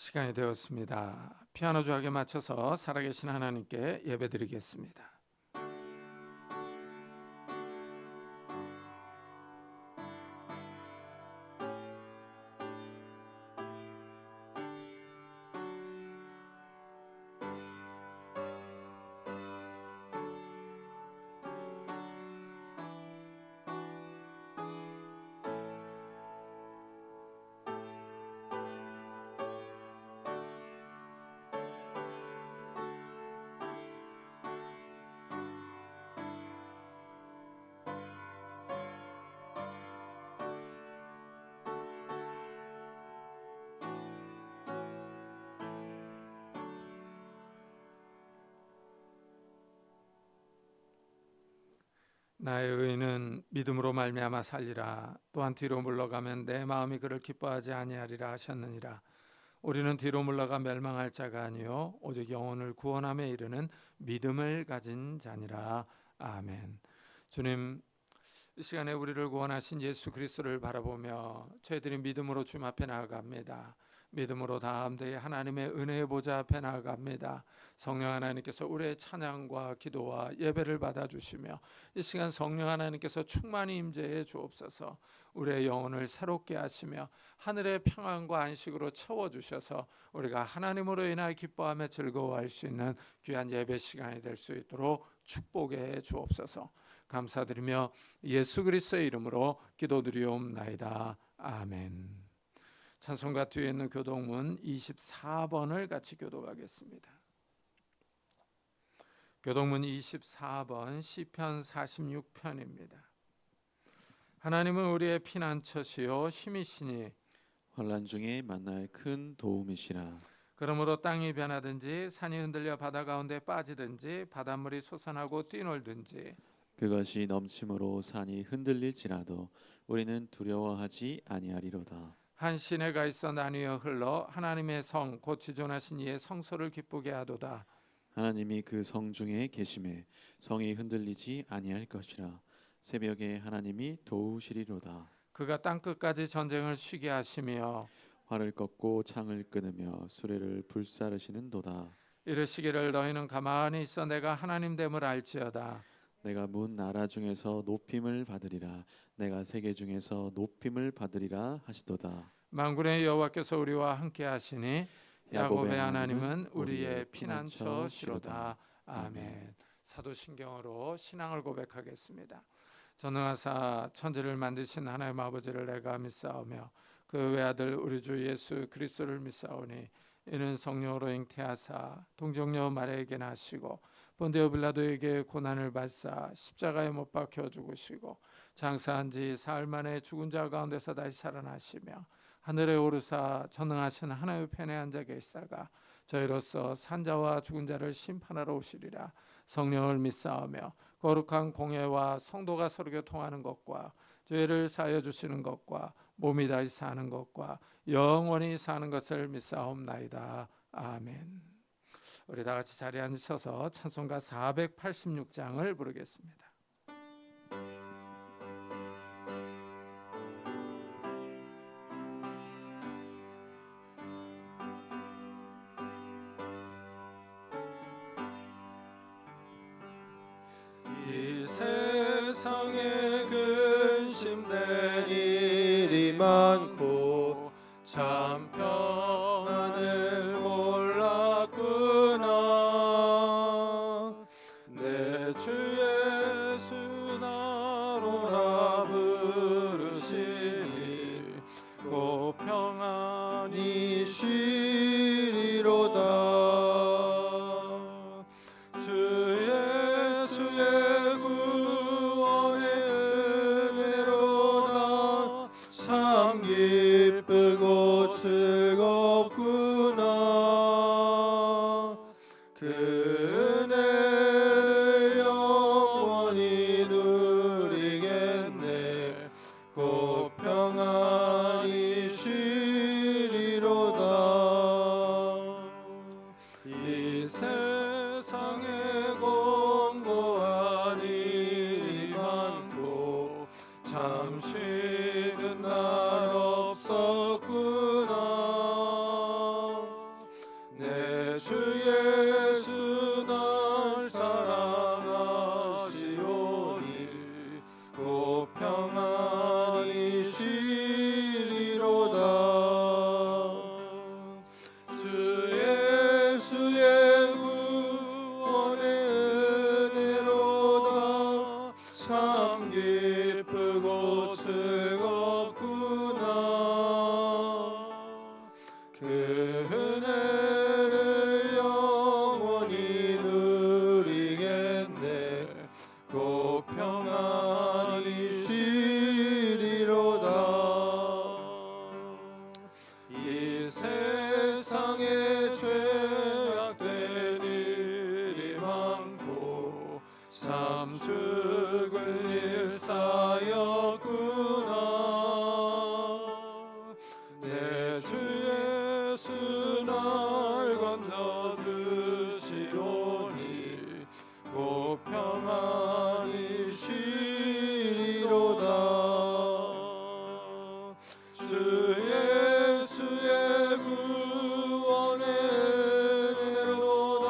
시간이 되었습니다. 피아노 조각에 맞춰서 살아계신 하나님께 예배드리겠습니다. 나의 의인은 믿음으로 말미암아 살리라. 또한 뒤로 물러가면 내 마음이 그를 기뻐하지 아니하리라 하셨느니라. 우리는 뒤로 물러가 멸망할 자가 아니요 오직 영혼을 구원함에 이르는 믿음을 가진 자니라. 아멘. 주님, 이 시간에 우리를 구원하신 예수 그리스도를 바라보며 저희들이 믿음으로 주님 앞에 나아갑니다. 믿음으로 다함대에 하나님의 은혜의 보좌 앞에 나아갑니다. 성령 하나님께서 우리의 찬양과 기도와 예배를 받아주시며 이 시간 성령 하나님께서 충만히 임재해 주옵소서. 우리의 영혼을 새롭게 하시며 하늘의 평안과 안식으로 채워주셔서 우리가 하나님으로 인하여 기뻐하며 즐거워할 수 있는 귀한 예배 시간이 될 수 있도록 축복해 주옵소서. 감사드리며 예수 그리스도의 이름으로 기도드리옵나이다. 아멘. 찬송가 뒤에 있는 교독문 24번을 같이 교독하겠습니다. 교독문 24번 시편 46편입니다. 하나님은 우리의 피난처시요 힘이시니 환난 중에 만날 큰 도움이시라. 그러므로 땅이 변하든지 산이 흔들려 바다 가운데 빠지든지 바닷물이 솟아나고 뛰놀든지 그것이 넘침으로 산이 흔들릴지라도 우리는 두려워하지 아니하리로다. 한 시내가 있어 나뉘어 흘러 하나님의 성 곧 지존하신 이의 성소를 기쁘게 하도다. 하나님이 그 성 중에 계심에 성이 흔들리지 아니할 것이라. 새벽에 하나님이 도우시리로다. 그가 땅끝까지 전쟁을 쉬게 하시며 활을 꺾고 창을 끊으며 수레를 불사르시는도다. 이르시기를 너희는 가만히 있어 내가 하나님 됨을 알지어다. 내가 문 나라 중에서 높임을 받으리라. 내가 세계 중에서 높임을 받으리라 하시도다. 만군의 여호와께서 우리와 함께 하시니 야곱의 하나님은 우리의 피난처시로다. 아멘. 사도신경으로 신앙을 고백하겠습니다. 전능하사 천지를 만드신 하나님 아버지를 내가 믿사오며 그 외아들 우리 주 예수 그리스도를 믿사오니 이는 성령으로 잉태하사 동정녀 마리아에게 나시고 본디오 빌라도에게 고난을 받사 십자가에 못 박혀 죽으시고 장사한 지 사흘 만에 죽은 자 가운데서 다시 살아나시며 하늘에 오르사 전능하신 하나님의 편에 앉아 계시다가 저희로서 산자와 죽은 자를 심판하러 오시리라. 성령을 믿사오며 거룩한 공예와 성도가 서로 교통하는 것과 죄를 사하여 주시는 것과 몸이 다시 사는 것과 영원히 사는 것을 믿사옵나이다. 아멘. 우리 다 같이 자리에 앉으셔서 찬송가 486장을 부르겠습니다. 이 세상에 근심된 일이 많고 참 평안을 몰랐구나. 내 주 예수 나로라 부르시니 곧 평안히 쉬리로다. 기쁘고 즐겁구나. 그 은혜를 영원히 누리겠네. 곧 평안히 쉬리로다. 그 은혜를 영원히 누리겠네. 곧 평안히 쉬리로다. 이 세상에 죄악된 일이 많고 참 죽을 일 쌓였구나. 내 주 예수 날 건져주시오니 곧 평안히 쉬리로다. 주 예수의 구원의 은혜로다.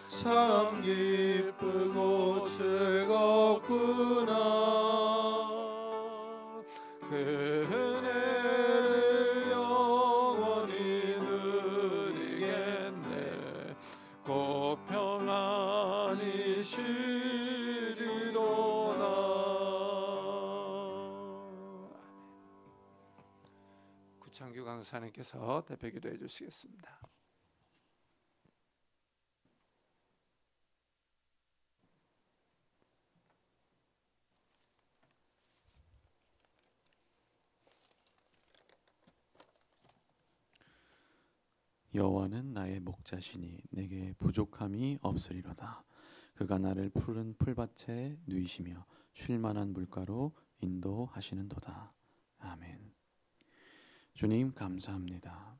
참 기쁘고 즐겁구나. 그 은혜를 영원히 누리겠네. 곧 평안히 쉬리로다. 구창규 강사님께서 대표 기도해 주시겠습니다. 여호와는 나의 목자시니 내게 부족함이 없으리로다. 그가 나를 푸른 풀밭에 누이시며 쉴 만한 물가로 인도하시는도다. 아멘. 주님 감사합니다.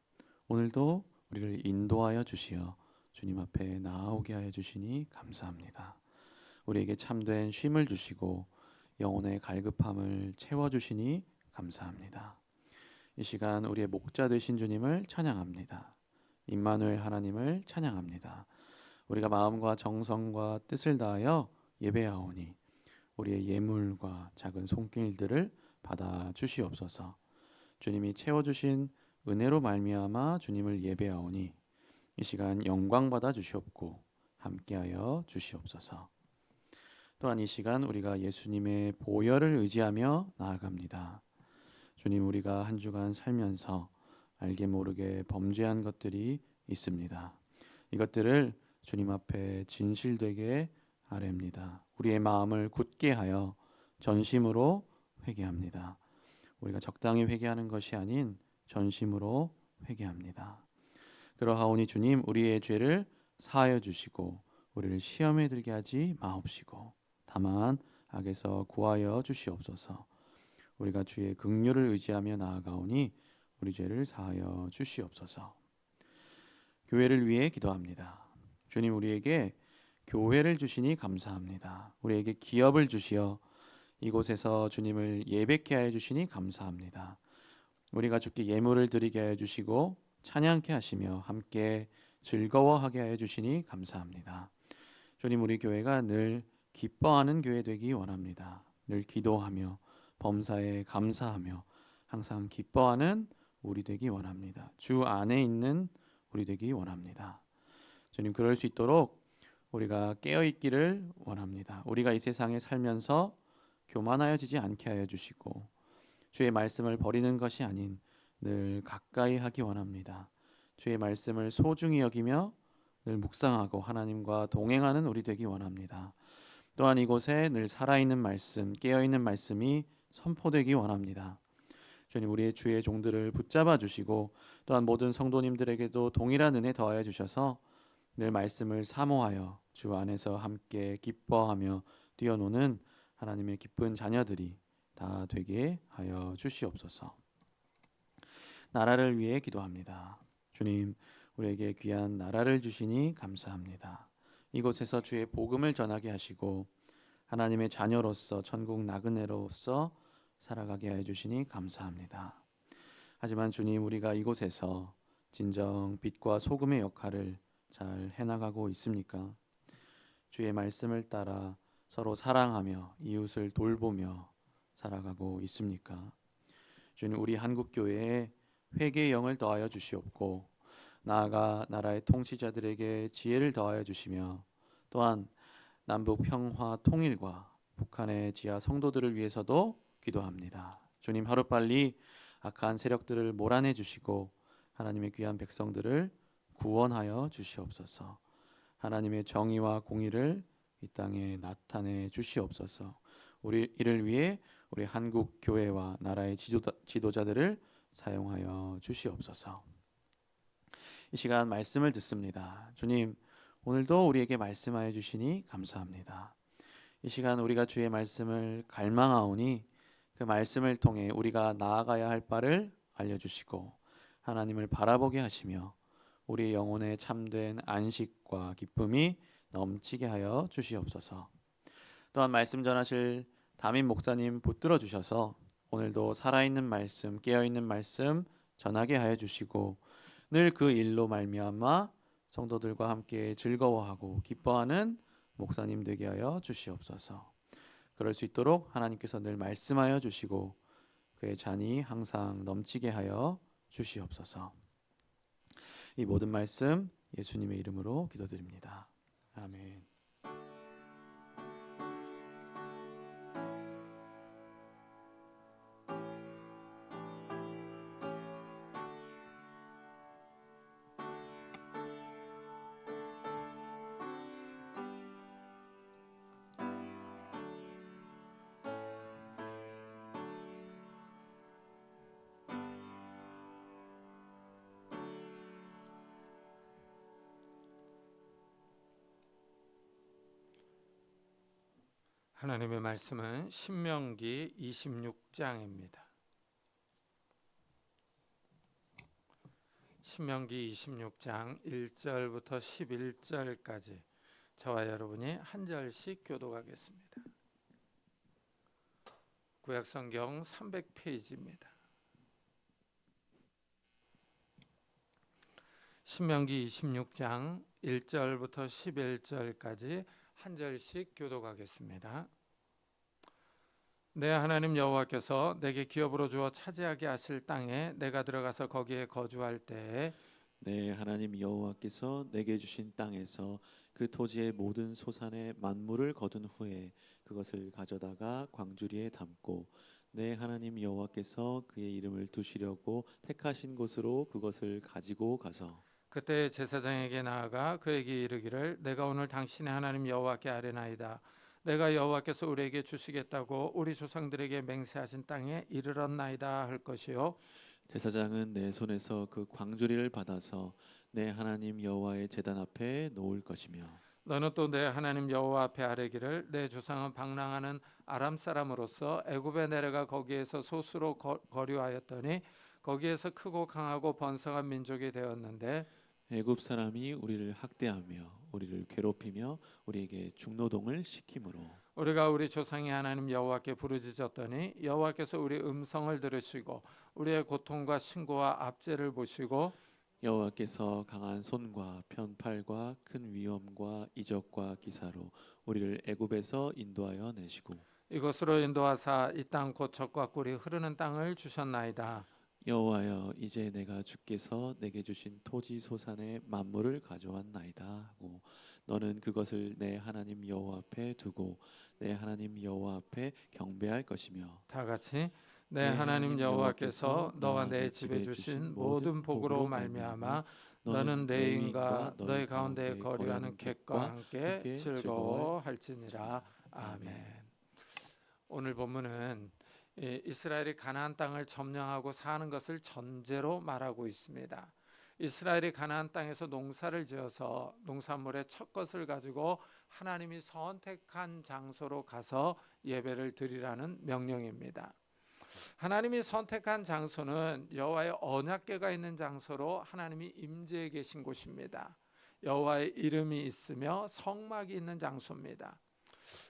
오늘도 우리를 인도하여 주시어 주님 앞에 나아오게 하여 주시니 감사합니다. 우리에게 참된 쉼을 주시고 영혼의 갈급함을 채워주시니 감사합니다. 이 시간 우리의 목자 되신 주님을 찬양합니다. 임마누엘 하나님을 찬양합니다. 우리가 마음과 정성과 뜻을 다하여 예배하오니 우리의 예물과 작은 손길들을 받아 주시옵소서. 주님이 채워주신 은혜로 말미암아 주님을 예배하오니 이 시간 영광 받아 주시옵고 함께하여 주시옵소서. 또한 이 시간 우리가 예수님의 보혈을 의지하며 나아갑니다. 주님, 우리가 한 주간 살면서 알게 모르게 범죄한 것들이 있습니다. 이것들을 주님 앞에 진실되게 아뢰옵니다. 우리의 마음을 굳게 하여 전심으로 회개합니다. 우리가 적당히 회개하는 것이 아닌 전심으로 회개합니다. 그러하오니 주님, 우리의 죄를 사하여 주시고 우리를 시험에 들게 하지 마옵시고 다만 악에서 구하여 주시옵소서. 우리가 주의 긍휼을 의지하며 나아가오니 우리 죄를 사하여 주시옵소서. 교회를 위해 기도합니다. 주님, 우리에게 교회를 주시니 감사합니다. 우리에게 기업을 주시어 이곳에서 주님을 예배케 하여 주시니 감사합니다. 우리가 주께 예물을 드리게 하여 주시고 찬양케 하시며 함께 즐거워하게 하여 주시니 감사합니다. 주님, 우리 교회가 늘 기뻐하는 교회 되기 원합니다. 늘 기도하며 범사에 감사하며 항상 기뻐하는 우리 되기 원합니다. 주 안에 있는 우리 되기 원합니다. 주님, 그럴 수 있도록 우리가 깨어있기를 원합니다. 우리가 이 세상에 살면서 교만하여지지 않게 하여 주시고 주의 말씀을 버리는 것이 아닌 늘 가까이 하기 원합니다. 주의 말씀을 소중히 여기며 늘 묵상하고 하나님과 동행하는 우리 되기 원합니다. 또한 이곳에 늘 살아있는 말씀, 깨어있는 말씀이 선포되기 원합니다. 주님, 우리의 주의 종들을 붙잡아 주시고 또한 모든 성도님들에게도 동일한 은혜 더하여 주셔서 늘 말씀을 사모하여 주 안에서 함께 기뻐하며 뛰어노는 하나님의 기쁜 자녀들이 다 되게 하여 주시옵소서. 나라를 위해 기도합니다. 주님, 우리에게 귀한 나라를 주시니 감사합니다. 이곳에서 주의 복음을 전하게 하시고 하나님의 자녀로서 천국 나그네로서 살아가게 하여 주시니 감사합니다. 하지만 주님, 우리가 이곳에서 진정 빛과 소금의 역할을 잘 해나가고 있습니까? 주의 말씀을 따라 서로 사랑하며 이웃을 돌보며 살아가고 있습니까? 주님, 우리 한국교회에 회개의 영을 더하여 주시옵고 나아가 나라의 통치자들에게 지혜를 더하여 주시며 또한 남북 평화 통일과 북한의 지하 성도들을 위해서도 기도합니다. 주님, 하루빨리 악한 세력들을 몰아내 주시고 하나님의 귀한 백성들을 구원하여 주시옵소서. 하나님의 정의와 공의를 이 땅에 나타내 주시옵소서. 우리 이를 위해 우리 한국 교회와 나라의 지도자들을 사용하여 주시옵소서. 이 시간 말씀을 듣습니다. 주님, 오늘도 우리에게 말씀하여 주시니 감사합니다. 이 시간 우리가 주의 말씀을 갈망하오니 그 말씀을 통해 우리가 나아가야 할 바를 알려주시고 하나님을 바라보게 하시며 우리 영혼에 참된 안식과 기쁨이 넘치게 하여 주시옵소서. 또한 말씀 전하실 담임 목사님 붙들어 주셔서 오늘도 살아있는 말씀, 깨어있는 말씀 전하게 하여 주시고 늘 그 일로 말미암아 성도들과 함께 즐거워하고 기뻐하는 목사님 되게 하여 주시옵소서. 그럴 수 있도록 하나님께서 늘 말씀하여 주시고 그의 잔이 항상 넘치게 하여 주시옵소서. 이 모든 말씀 예수님의 이름으로 기도드립니다. 아멘. 하나님의 말씀은 신명기 26장입니다. 신명기 26장 1절부터 11절까지 저와 여러분이 한 절씩 교독하겠습니다. 구약성경 300페이지입니다. 신명기 26장 1절부터 11절까지 한 절씩 교독하겠습니다. 내 하나님 여호와께서 내게 기업으로 주어 차지하게 하실 땅에 내가 들어가서 거기에 거주할 때에 내 하나님 여호와께서 내게 주신 땅에서 그 토지의 모든 소산의 만물을 거둔 후에 그것을 가져다가 광주리에 담고 내 하나님 여호와께서 그의 이름을 두시려고 택하신 곳으로 그것을 가지고 가서 그때 제사장에게 나아가 그에게 이르기를 내가 오늘 당신의 하나님 여호와께 아뢰나이다. 내가 여호와께서 우리에게 주시겠다고 우리 조상들에게 맹세하신 땅에 이르렀나이다 할 것이요. 제사장은 내 손에서 그 광주리를 받아서 내 하나님 여호와의 제단 앞에 놓을 것이며 너는 또 내 하나님 여호와 앞에 아뢰기를 내 조상은 방랑하는 아람 사람으로서 애굽에 내려가 거기에서 소수로 거류하였더니 거기에서 크고 강하고 번성한 민족이 되었는데 애굽 사람이 우리를 학대하며 우리를 괴롭히며 우리에게 중노동을 시키므로 우리가 우리 조상의 하나님 여호와께 부르짖었더니 여호와께서 우리 음성을 들으시고 우리의 고통과 신고와 압제를 보시고 여호와께서 강한 손과 편팔과 큰 위엄과 이적과 기사로 우리를 애굽에서 인도하여 내시고 이곳으로 인도하사 이 땅 곧 젖과 꿀이 흐르는 땅을 주셨나이다. 여호와여 이제 내가 주께서 내게 주신 토지 소산의 만물을 가져왔나이다 하고 너는 그것을 내 하나님 여호와 앞에 두고 내 하나님 여호와 앞에 경배할 것이며 다 같이 내 하나님 여호와께서 너와 내 집에 주신 모든 복으로 말미암아 너는 레인과 너의 가운데 거류하는 객과 함께 즐거워할지니라. 아멘. 오늘 본문은 이스라엘이 가나안 땅을 점령하고 사는 것을 전제로 말하고 있습니다. 이스라엘이 가나안 땅에서 농사를 지어서 농산물의 첫 것을 가지고 하나님이 선택한 장소로 가서 예배를 드리라는 명령입니다. 하나님이 선택한 장소는 여호와의 언약궤가 있는 장소로 하나님이 임재해 계신 곳입니다. 여호와의 이름이 있으며 성막이 있는 장소입니다.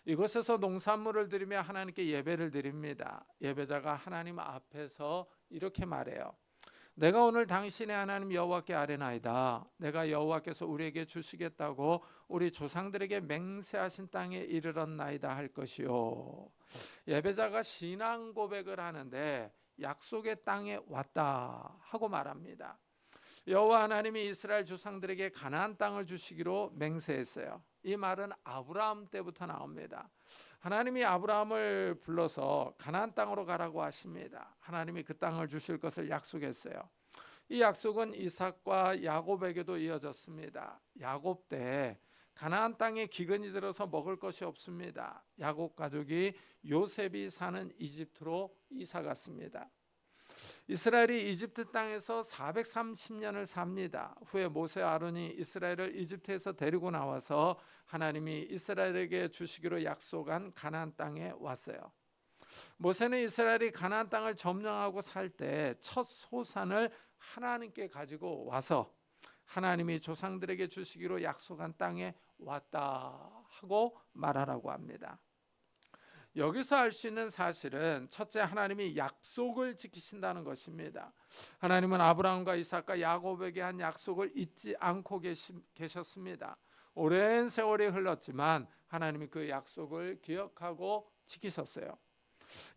이곳에서 농산물을 드리며 하나님께 예배를 드립니다. 예배자가 하나님 앞에서 이렇게 말해요. 내가 오늘 당신의 하나님 여호와께 아뢰나이다. 내가 여호와께서 우리에게 주시겠다고 우리 조상들에게 맹세하신 땅에 이르렀나이다 할 것이요. 예배자가 신앙 고백을 하는데 약속의 땅에 왔다 하고 말합니다. 여호와 하나님이 이스라엘 조상들에게 가나안 땅을 주시기로 맹세했어요. 이 말은 아브라함 때부터 나옵니다. 하나님이 아브라함을 불러서 가나안 땅으로 가라고 하십니다. 하나님이 그 땅을 주실 것을 약속했어요. 이 약속은 이삭과 야곱에게도 이어졌습니다. 야곱 때 가나안 땅에 기근이 들어서 먹을 것이 없습니다. 야곱 가족이 요셉이 사는 이집트로 이사 갔습니다. 이스라엘이 이집트 땅에서 430년을 삽니다. 후에 모세와 아론이 이스라엘을 이집트에서 데리고 나와서 하나님이 이스라엘에게 주시기로 약속한 가나안 땅에 왔어요. 모세는 이스라엘이 가나안 땅을 점령하고 살 때 첫 소산을 하나님께 가지고 와서 하나님이 조상들에게 주시기로 약속한 땅에 왔다 하고 말하라고 합니다. 여기서 알 수 있는 사실은 첫째, 하나님이 약속을 지키신다는 것입니다. 하나님은 아브라함과 이삭과 야곱에게 한 약속을 잊지 않고 계셨습니다. 오랜 세월이 흘렀지만 하나님이 그 약속을 기억하고 지키셨어요.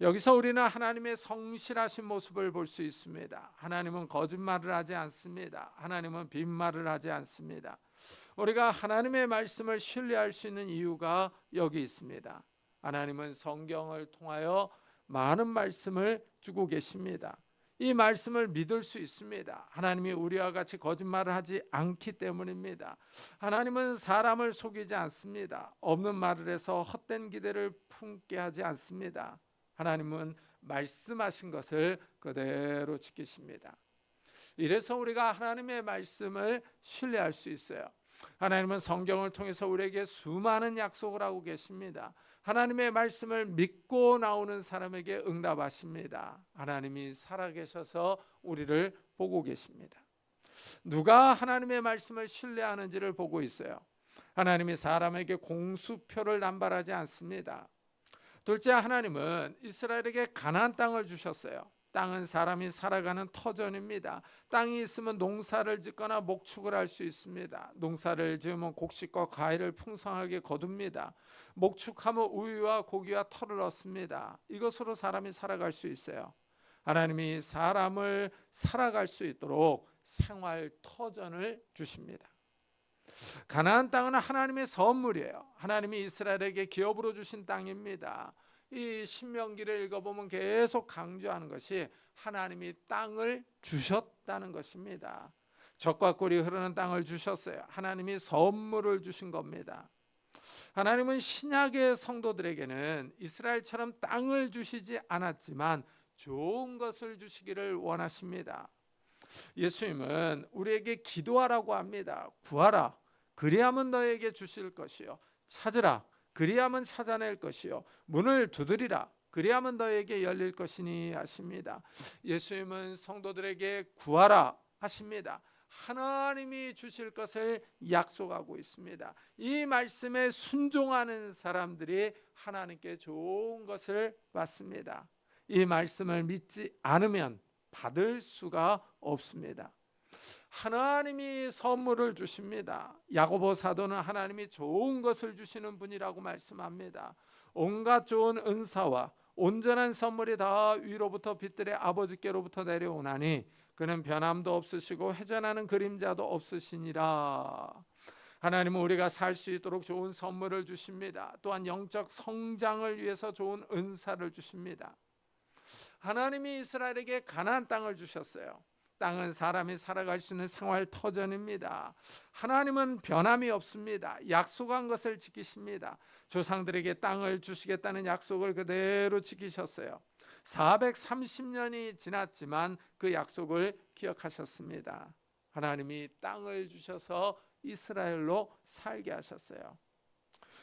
여기서 우리는 하나님의 성실하신 모습을 볼 수 있습니다. 하나님은 거짓말을 하지 않습니다. 하나님은 빈말을 하지 않습니다. 우리가 하나님의 말씀을 신뢰할 수 있는 이유가 여기 있습니다. 하나님은 성경을 통하여 많은 말씀을 주고 계십니다. 이 말씀을 믿을 수 있습니다. 하나님이 우리와 같이 거짓말을 하지 않기 때문입니다. 하나님은 사람을 속이지 않습니다. 없는 말을 해서 헛된 기대를 품게 하지 않습니다. 하나님은 말씀하신 것을 그대로 지키십니다. 이래서 우리가 하나님의 말씀을 신뢰할 수 있어요. 하나님은 성경을 통해서 우리에게 수많은 약속을 하고 계십니다. 하나님의 말씀을 믿고 나오는 사람에게 응답하십니다. 하나님이 살아계셔서 우리를 보고 계십니다. 누가 하나님의 말씀을 신뢰하는지를 보고 있어요. 하나님이 사람에게 공수표를 남발하지 않습니다. 둘째, 하나님은 이스라엘에게 가나안 땅을 주셨어요. 땅은 사람이 살아가는 터전입니다. 땅이 있으면 농사를 짓거나 목축을 할 수 있습니다. 농사를 지으면 곡식과 과일을 풍성하게 거둡니다. 목축하면 우유와 고기와 털을 얻습니다. 이것으로 사람이 살아갈 수 있어요. 하나님이 사람을 살아갈 수 있도록 생활 터전을 주십니다. 가나안 땅은 하나님의 선물이에요. 하나님이 이스라엘에게 기업으로 주신 땅입니다. 이 신명기를 읽어보면 계속 강조하는 것이 하나님이 땅을 주셨다는 것입니다. 젖과 꿀이 흐르는 땅을 주셨어요. 하나님이 선물을 주신 겁니다. 하나님은 신약의 성도들에게는 이스라엘처럼 땅을 주시지 않았지만 좋은 것을 주시기를 원하십니다. 예수님은 우리에게 기도하라고 합니다. 구하라, 그리하면 너에게 주실 것이요, 찾으라, 그리하면 찾아낼 것이요, 문을 두드리라, 그리하면 너에게 열릴 것이니 하십니다. 예수님은 성도들에게 구하라 하십니다. 하나님이 주실 것을 약속하고 있습니다. 이 말씀에 순종하는 사람들이 하나님께 좋은 것을 받습니다. 이 말씀을 믿지 않으면 받을 수가 없습니다. 하나님이 선물을 주십니다. 야고보 사도는 하나님이 좋은 것을 주시는 분이라고 말씀합니다. 온갖 좋은 은사와 온전한 선물이 다 위로부터 빛들의 아버지께로부터 내려오나니 그는 변함도 없으시고 회전하는 그림자도 없으시니라. 하나님은 우리가 살 수 있도록 좋은 선물을 주십니다. 또한 영적 성장을 위해서 좋은 은사를 주십니다. 하나님이 이스라엘에게 가나안 땅을 주셨어요. 땅은 사람이 살아갈 수 있는 생활 터전입니다. 하나님은 변함이 없습니다. 약속한 것을 지키십니다. 조상들에게 땅을 주시겠다는 약속을 그대로 지키셨어요. 430년이 지났지만 그 약속을 기억하셨습니다. 하나님이 땅을 주셔서 이스라엘로 살게 하셨어요.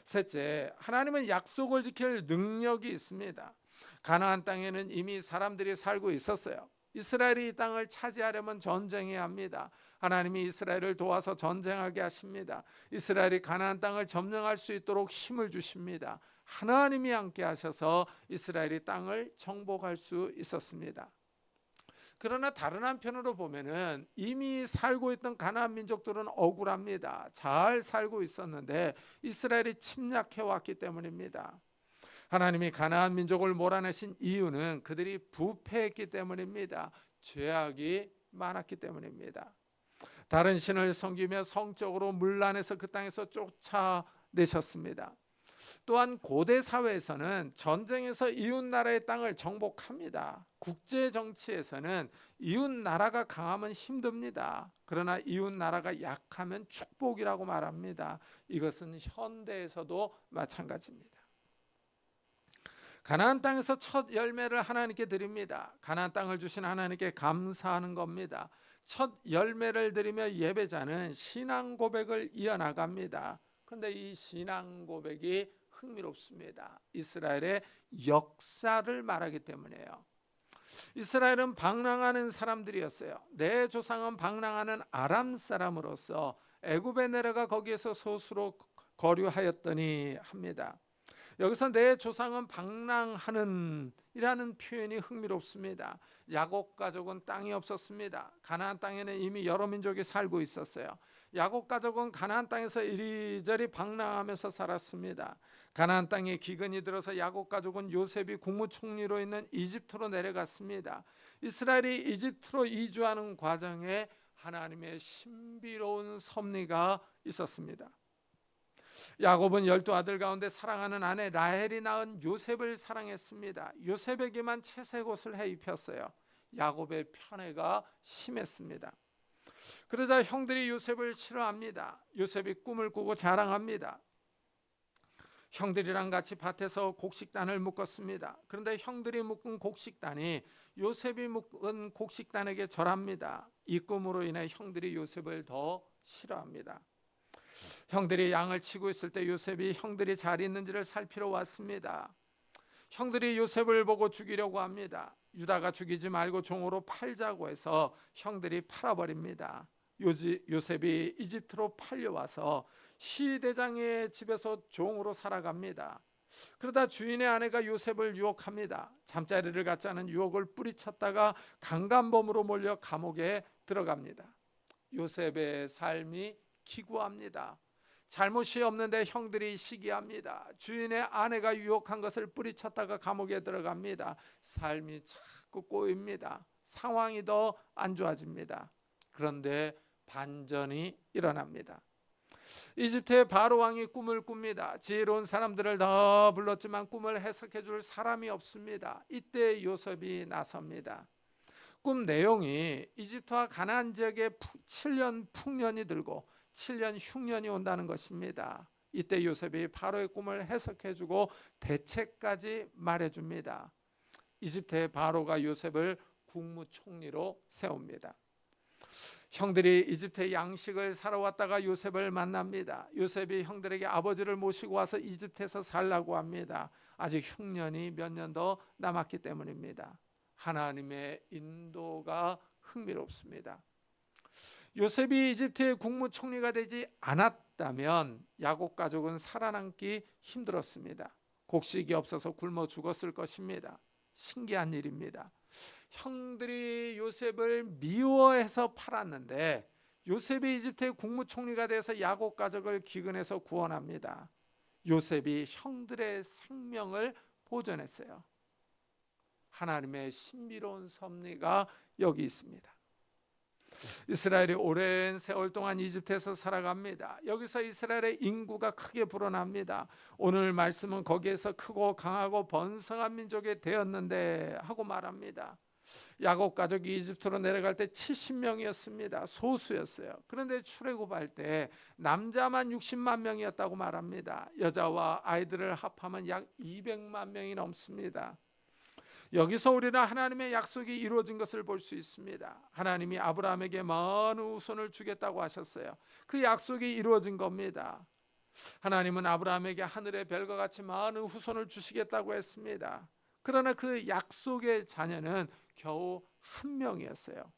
셋째, 하나님은 약속을 지킬 능력이 있습니다. 가나안 땅에는 이미 사람들이 살고 있었어요. 이스라엘이 이 땅을 차지하려면 전쟁해야 합니다. 하나님이 이스라엘을 도와서 전쟁하게 하십니다. 이스라엘이 가나안 땅을 점령할 수 있도록 힘을 주십니다. 하나님이 함께 하셔서 이스라엘이 땅을 정복할 수 있었습니다. 그러나 다른 한편으로 보면은 이미 살고 있던 가나안 민족들은 억울합니다. 잘 살고 있었는데 이스라엘이 침략해 왔기 때문입니다. 하나님이 가나안 민족을 몰아내신 이유는 그들이 부패했기 때문입니다. 죄악이 많았기 때문입니다. 다른 신을 섬기며 성적으로 문란해서 그 땅에서 쫓아내셨습니다. 또한 고대 사회에서는 전쟁에서 이웃 나라의 땅을 정복합니다. 국제 정치에서는 이웃 나라가 강하면 힘듭니다. 그러나 이웃 나라가 약하면 축복이라고 말합니다. 이것은 현대에서도 마찬가지입니다. 가나안 땅에서 첫 열매를 하나님께 드립니다. 가나안 땅을 주신 하나님께 감사하는 겁니다. 첫 열매를 드리며 예배자는 신앙 고백을 이어나갑니다. 그런데 이 신앙 고백이 흥미롭습니다. 이스라엘의 역사를 말하기 때문에요. 이스라엘은 방랑하는 사람들이었어요. 내 조상은 방랑하는 아람 사람으로서 애굽에 내려가 거기에서 소수로 거류하였더니 합니다. 여기서 내 조상은 방랑하는 이라는 표현이 흥미롭습니다. 야곱 가족은 땅이 없었습니다. 가나안 땅에는 이미 여러 민족이 살고 있었어요. 야곱 가족은 가나안 땅에서 이리저리 방랑하면서 살았습니다. 가나안 땅에 기근이 들어서 야곱 가족은 요셉이 국무총리로 있는 이집트로 내려갔습니다. 이스라엘이 이집트로 이주하는 과정에 하나님의 신비로운 섭리가 있었습니다. 야곱은 12아들 가운데 사랑하는 아내 라헬이 낳은 요셉을 사랑했습니다. 요셉에게만 채색 옷을 해 입혔어요. 야곱의 편애가 심했습니다. 그러자 형들이 요셉을 싫어합니다. 요셉이 꿈을 꾸고 자랑합니다. 형들이랑 같이 밭에서 곡식단을 묶었습니다. 그런데 형들이 묶은 곡식단이 요셉이 묶은 곡식단에게 절합니다. 이 꿈으로 인해 형들이 요셉을 더 싫어합니다. 형들이 양을 치고 있을 때 요셉이 형들이 잘 있는지를 살피러 왔습니다. 형들이 요셉을 보고 죽이려고 합니다. 유다가 죽이지 말고 종으로 팔자고 해서 형들이 팔아버립니다. 요셉이 이집트로 팔려와서 시대장의 집에서 종으로 살아갑니다. 그러다 주인의 아내가 요셉을 유혹합니다. 잠자리를 갖지 않은 유혹을 뿌리쳤다가 강간범으로 몰려 감옥에 들어갑니다. 요셉의 삶이 기구합니다. 잘못이 없는데 형들이 시기합니다. 주인의 아내가 유혹한 것을 뿌리쳤다가 감옥에 들어갑니다. 삶이 자꾸 꼬입니다. 상황이 더 안 좋아집니다. 그런데 반전이 일어납니다. 이집트의 바로 왕이 꿈을 꿉니다. 지혜로운 사람들을 다 불렀지만 꿈을 해석해 줄 사람이 없습니다. 이때 요셉이 나섭니다. 꿈 내용이 이집트와 가나안 지역에 7년 풍년이 들고 7년 흉년이 온다는 것입니다. 이때 요셉이 바로의 꿈을 해석해주고 대책까지 말해줍니다. 이집트의 바로가 요셉을 국무총리로 세웁니다. 형들이 이집트의 양식을 사러 왔다가 요셉을 만납니다. 요셉이 형들에게 아버지를 모시고 와서 이집트에서 살라고 합니다. 아직 흉년이 몇 년 더 남았기 때문입니다. 하나님의 인도가 흥미롭습니다. 요셉이 이집트의 국무총리가 되지 않았다면 야곱 가족은 살아남기 힘들었습니다. 곡식이 없어서 굶어 죽었을 것입니다. 신기한 일입니다. 형들이 요셉을 미워해서 팔았는데 요셉이 이집트의 국무총리가 돼서 야곱 가족을 기근에서 구원합니다. 요셉이 형들의 생명을 보존했어요. 하나님의 신비로운 섭리가 여기 있습니다. 이스라엘이 오랜 세월 동안 이집트에서 살아갑니다. 여기서 이스라엘의 인구가 크게 불어납니다. 오늘 말씀은 거기에서 크고 강하고 번성한 민족이 되었는데 하고 말합니다. 야곱 가족이 이집트로 내려갈 때 70명이었습니다. 소수였어요. 그런데 출애굽할 때 남자만 60만 명이었다고 말합니다. 여자와 아이들을 합하면 약 200만 명이 넘습니다. 여기서 우리는 하나님의 약속이 이루어진 것을 볼 수 있습니다. 하나님이 아브라함에게 많은 후손을 주겠다고 하셨어요. 그 약속이 이루어진 겁니다. 하나님은 아브라함에게 하늘의 별과 같이 많은 후손을 주시겠다고 했습니다. 그러나 그 약속의 자녀는 겨우 한 명이었어요.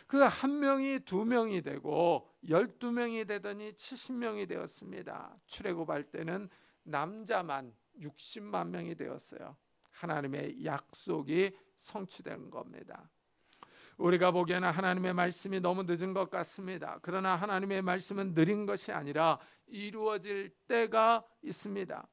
그 한 명이 2명이 되고 12명이 되더니 70명이 되었습니다. 출애굽할 때는 남자만 60만 명이 되었어요. 하나님의 약속이 성취된 겁니다. 우리가 보기에는 하나님의 말씀이 너무 늦은 것 같습니다. 그러나 하나님의 말씀은 느린 것이 아니라 이루어질 때가 있습니다.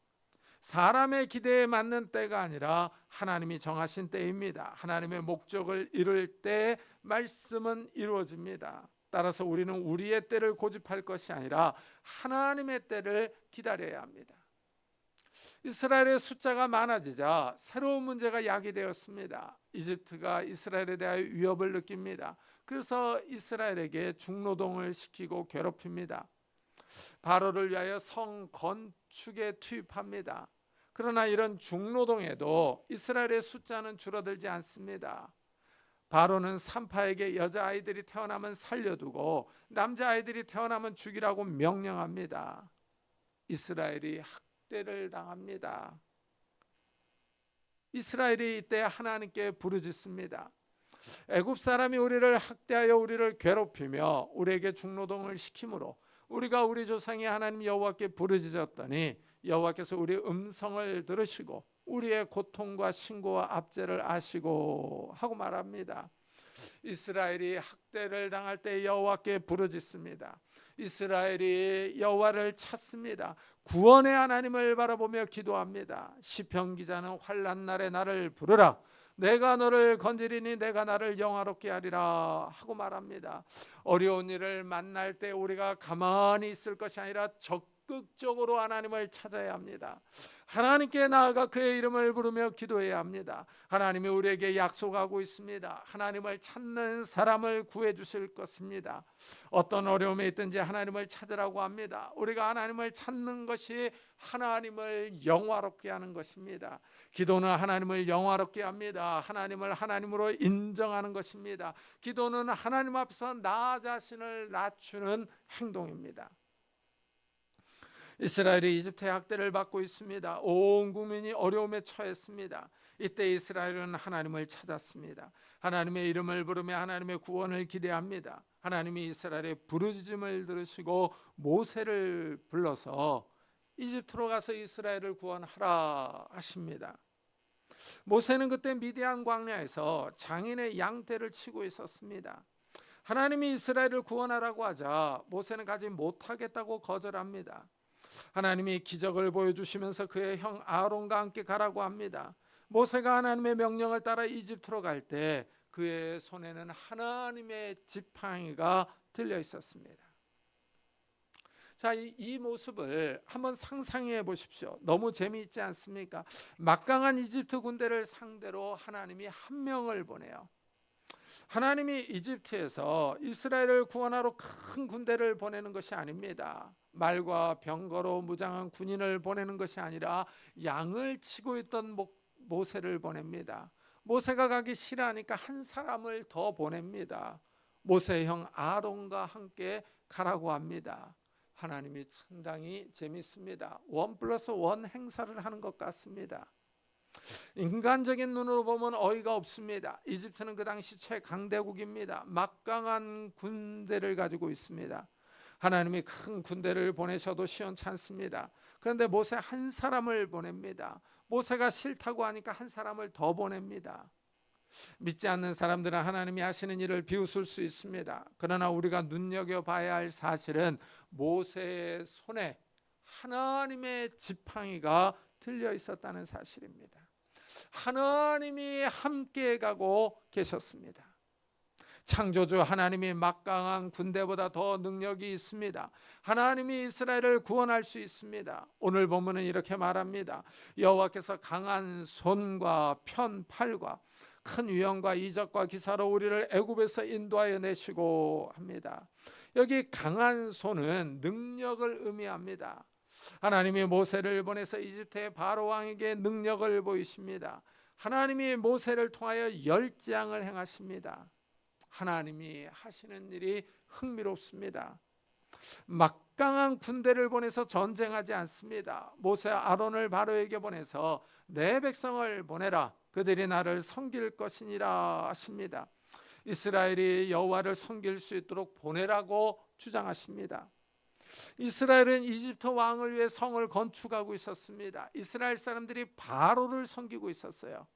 사람의 기대에 맞는 때가 아니라 하나님이 정하신 때입니다. 하나님의 목적을 이룰 때 말씀은 이루어집니다. 따라서 우리는 우리의 때를 고집할 것이 아니라 하나님의 때를 기다려야 합니다. 이스라엘의 숫자가 많아지자 새로운 문제가 야기되었습니다. 이집트가 이스라엘에 대하여 위협을 느낍니다. 그래서 이스라엘에게 중노동을 시키고 괴롭힙니다. 바로를 위하여 성 건축에 투입합니다. 그러나 이런 중노동에도 이스라엘의 숫자는 줄어들지 않습니다. 바로는 산파에게 여자아이들이 태어나면 살려두고 남자아이들이 태어나면 죽이라고 명령합니다. 이스라엘이 학대를 당합니다. 이스라엘이 이때 하나님께 부르짖습니다. 애굽 사람이 우리를 학대하여 우리를 괴롭히며 우리에게 중노동을 시키므로 우리가 우리 조상이 하나님 여호와께 부르짖었더니 여호와께서 우리 음성을 들으시고 우리의 고통과 신고와 압제를 아시고 하고 말합니다. 이스라엘이 학대를 당할 때 여호와께 부르짖습니다. 이스라엘이 여호와를 찾습니다. 구원의 하나님을 바라보며 기도합니다. 시편 기자는 환난 날에 나를 부르라. 내가 너를 건지리니 내가 나를 영화롭게 하리라 하고 말합니다. 어려운 일을 만날 때 우리가 가만히 있을 것이 아니라 적극적으로 하나님을 찾아야 합니다. 하나님께 나아가 그의 이름을 부르며 기도해야 합니다. 하나님이 우리에게 약속하고 있습니다. 하나님을 찾는 사람을 구해 주실 것입니다. 어떤 어려움에 있든지 하나님을 찾으라고 합니다. 우리가 하나님을 찾는 것이 하나님을 영화롭게 하는 것입니다. 기도는 하나님을 영화롭게 합니다. 하나님을 하나님으로 인정하는 것입니다. 기도는 하나님 앞에서 나 자신을 낮추는 행동입니다. 이스라엘이 이집트의 학대를 받고 있습니다. 온 국민이 어려움에 처했습니다. 이때 이스라엘은 하나님을 찾았습니다. 하나님의 이름을 부르며 하나님의 구원을 기대합니다. 하나님이 이스라엘의 부르짖음을 들으시고 모세를 불러서 이집트로 가서 이스라엘을 구원하라 하십니다. 모세는 그때 미디안 광야에서 장인의 양떼를 치고 있었습니다. 하나님이 이스라엘을 구원하라고 하자 모세는 가지 못하겠다고 거절합니다. 하나님이 기적을 보여주시면서 그의 형 아론과 함께 가라고 합니다. 모세가 하나님의 명령을 따라 이집트로 갈 때 그의 손에는 하나님의 지팡이가 들려 있었습니다. 자, 이 모습을 한번 상상해 보십시오. 너무 재미있지 않습니까? 막강한 이집트 군대를 상대로 하나님이 한 명을 보내요. 하나님이 이집트에서 이스라엘을 구원하러 큰 군대를 보내는 것이 아닙니다. 말과 병거로 무장한 군인을 보내는 것이 아니라 양을 치고 있던 모세를 보냅니다. 모세가 가기 싫어하니까 한 사람을 더 보냅니다. 모세의 형 아론과 함께 가라고 합니다. 하나님이 상당히 재밌습니다. 1+1 행사를 하는 것 같습니다. 인간적인 눈으로 보면 어이가 없습니다. 이집트는 그 당시 최강대국입니다. 막강한 군대를 가지고 있습니다. 하나님이 큰 군대를 보내셔도 시원찮습니다. 그런데 모세 한 사람을 보냅니다. 모세가 싫다고 하니까 한 사람을 더 보냅니다. 믿지 않는 사람들은 하나님이 하시는 일을 비웃을 수 있습니다. 그러나 우리가 눈여겨봐야 할 사실은 모세의 손에 하나님의 지팡이가 들려 있었다는 사실입니다. 하나님이 함께 가고 계셨습니다. 창조주 하나님이 막강한 군대보다 더 능력이 있습니다. 하나님이 이스라엘을 구원할 수 있습니다. 오늘 본문은 이렇게 말합니다. 여호와께서 강한 손과 편 팔과 큰 위엄과 이적과 기사로 우리를 애굽에서 인도하여 내시고 합니다. 여기 강한 손은 능력을 의미합니다. 하나님이 모세를 보내서 이집트의 바로 왕에게 능력을 보이십니다. 하나님이 모세를 통하여 열재앙을 행하십니다. 하나님이 하시는 일이 흥미롭습니다. 막강한 군대를 보내서 전쟁하지 않습니다. 모세 아론을 바로에게 보내서 내 백성을 보내라. 그들이 나를 섬길 것이니라 하십니다. 이스라엘이 여호와를 섬길 수 있도록 보내라고 주장하십니다. 이스라엘은 이집트 왕을 위해 성을 건축하고 있었습니다. 이스라엘 사람들이 바로를 섬기고 있었어요.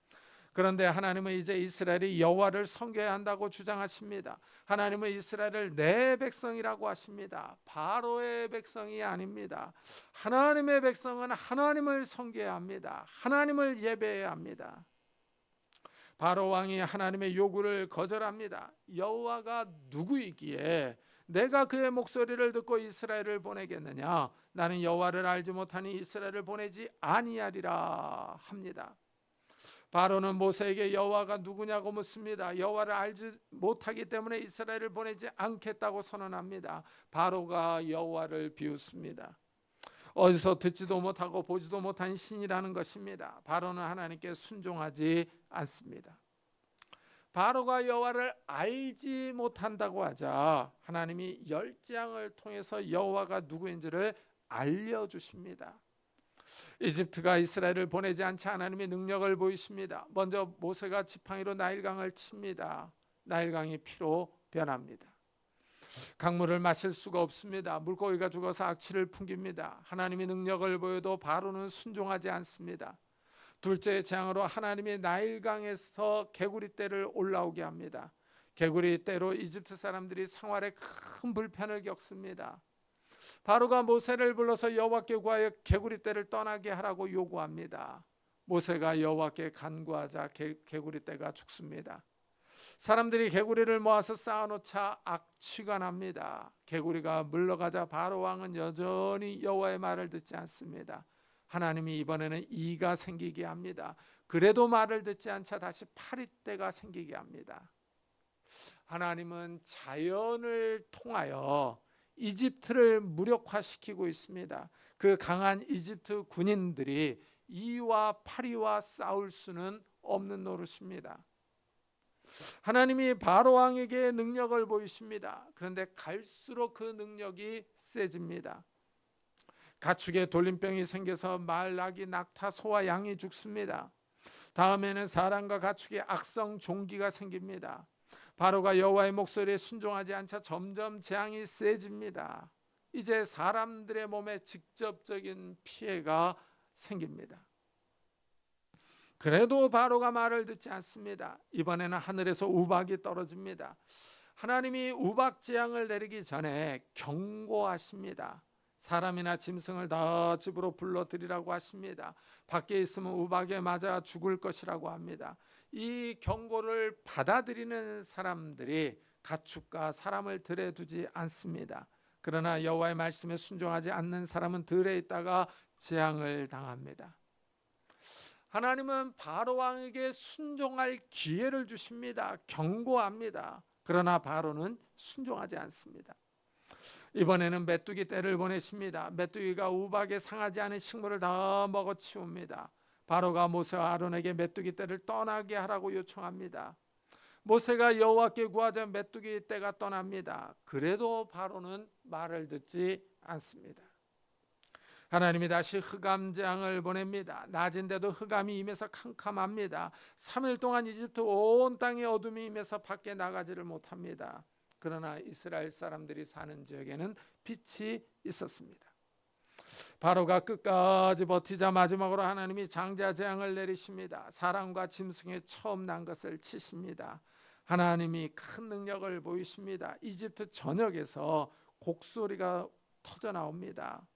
그런데 하나님은 이제 이스라엘이 여호와를 섬겨야 한다고 주장하십니다. 하나님은 이스라엘을 내 백성이라고 하십니다. 바로의 백성이 아닙니다. 하나님의 백성은 하나님을 섬겨야 합니다. 하나님을 예배해야 합니다. 바로 왕이 하나님의 요구를 거절합니다. 여호와가 누구이기에 내가 그의 목소리를 듣고 이스라엘을 보내겠느냐? 나는 여호와를 알지 못하니 이스라엘을 보내지 아니하리라 합니다. 바로는 모세에게 여호와가 누구냐고 묻습니다. 여호와를 알지 못하기 때문에 이스라엘을 보내지 않겠다고 선언합니다. 바로가 여호와를 비웃습니다. 어디서 듣지도 못하고 보지도 못한 신이라는 것입니다. 바로는 하나님께 순종하지 않습니다. 바로가 여호와를 알지 못한다고 하자 하나님이 열재앙을 통해서 여호와가 누구인지를 알려주십니다. 이집트가 이스라엘을 보내지 않자 하나님의 능력을 보이십니다. 먼저 모세가 지팡이로 나일강을 칩니다. 나일강이 피로 변합니다. 강물을 마실 수가 없습니다. 물고기가 죽어서 악취를 풍깁니다. 하나님의 능력을 보여도 바로는 순종하지 않습니다. 둘째 재앙으로 하나님이 나일강에서 개구리떼를 올라오게 합니다. 개구리떼로 이집트 사람들이 생활에 큰 불편을 겪습니다. 바로가 모세를 불러서 여호와께 구하여 개구리떼를 떠나게 하라고 요구합니다. 모세가 여호와께 간구하자 개구리떼가 죽습니다. 사람들이 개구리를 모아서 쌓아놓자 악취가 납니다. 개구리가 물러가자 바로 왕은 여전히 여호와의 말을 듣지 않습니다. 하나님이 이번에는 이가 생기게 합니다. 그래도 말을 듣지 않자 다시 파리떼가 생기게 합니다. 하나님은 자연을 통하여 이집트를 무력화시키고 있습니다. 그 강한 이집트 군인들이 이와 파리와 싸울 수는 없는 노릇입니다. 하나님이 바로 왕에게 능력을 보이십니다. 그런데 갈수록 그 능력이 세집니다. 가축에 돌림병이 생겨서 말, 나귀, 낙타, 소와 양이 죽습니다. 다음에는 사람과 가축에 악성 종기가 생깁니다. 바로가 여호와의 목소리에 순종하지 않자 점점 재앙이 세집니다. 이제 사람들의 몸에 직접적인 피해가 생깁니다. 그래도 바로가 말을 듣지 않습니다. 이번에는 하늘에서 우박이 떨어집니다. 하나님이 우박 재앙을 내리기 전에 경고하십니다. 사람이나 짐승을 다 집으로 불러들이라고 하십니다. 밖에 있으면 우박에 맞아 죽을 것이라고 합니다. 이 경고를 받아들이는 사람들이 가축과 사람을 들에 두지 않습니다. 그러나 여호와의 말씀에 순종하지 않는 사람은 들에 있다가 재앙을 당합니다. 하나님은 바로 왕에게 순종할 기회를 주십니다. 경고합니다. 그러나 바로는 순종하지 않습니다. 이번에는 메뚜기 떼를 보내십니다. 메뚜기가 우박에 상하지 않은 식물을 다 먹어치웁니다. 바로가 모세와 아론에게 메뚜기 떼를 떠나게 하라고 요청합니다. 모세가 여호와께 구하자 메뚜기 떼가 떠납니다. 그래도 바로는 말을 듣지 않습니다. 하나님이 다시 흑암 재앙을 보냅니다. 낮인데도 흑암이 임해서 캄캄합니다. 3일 동안 이집트 온 땅에 어둠이 임해서 밖에 나가지를 못합니다. 그러나 이스라엘 사람들이 사는 지역에는 빛이 있었습니다. 바로가 끝까지 버티자 마지막으로 하나님이 장자 재앙을 내리십니다. 사람과 짐승에 처음 난 것을 치십니다. 하나님이 큰 능력을 보이십니다. 이집트 전역에서 곡소리가 터져 나옵니다.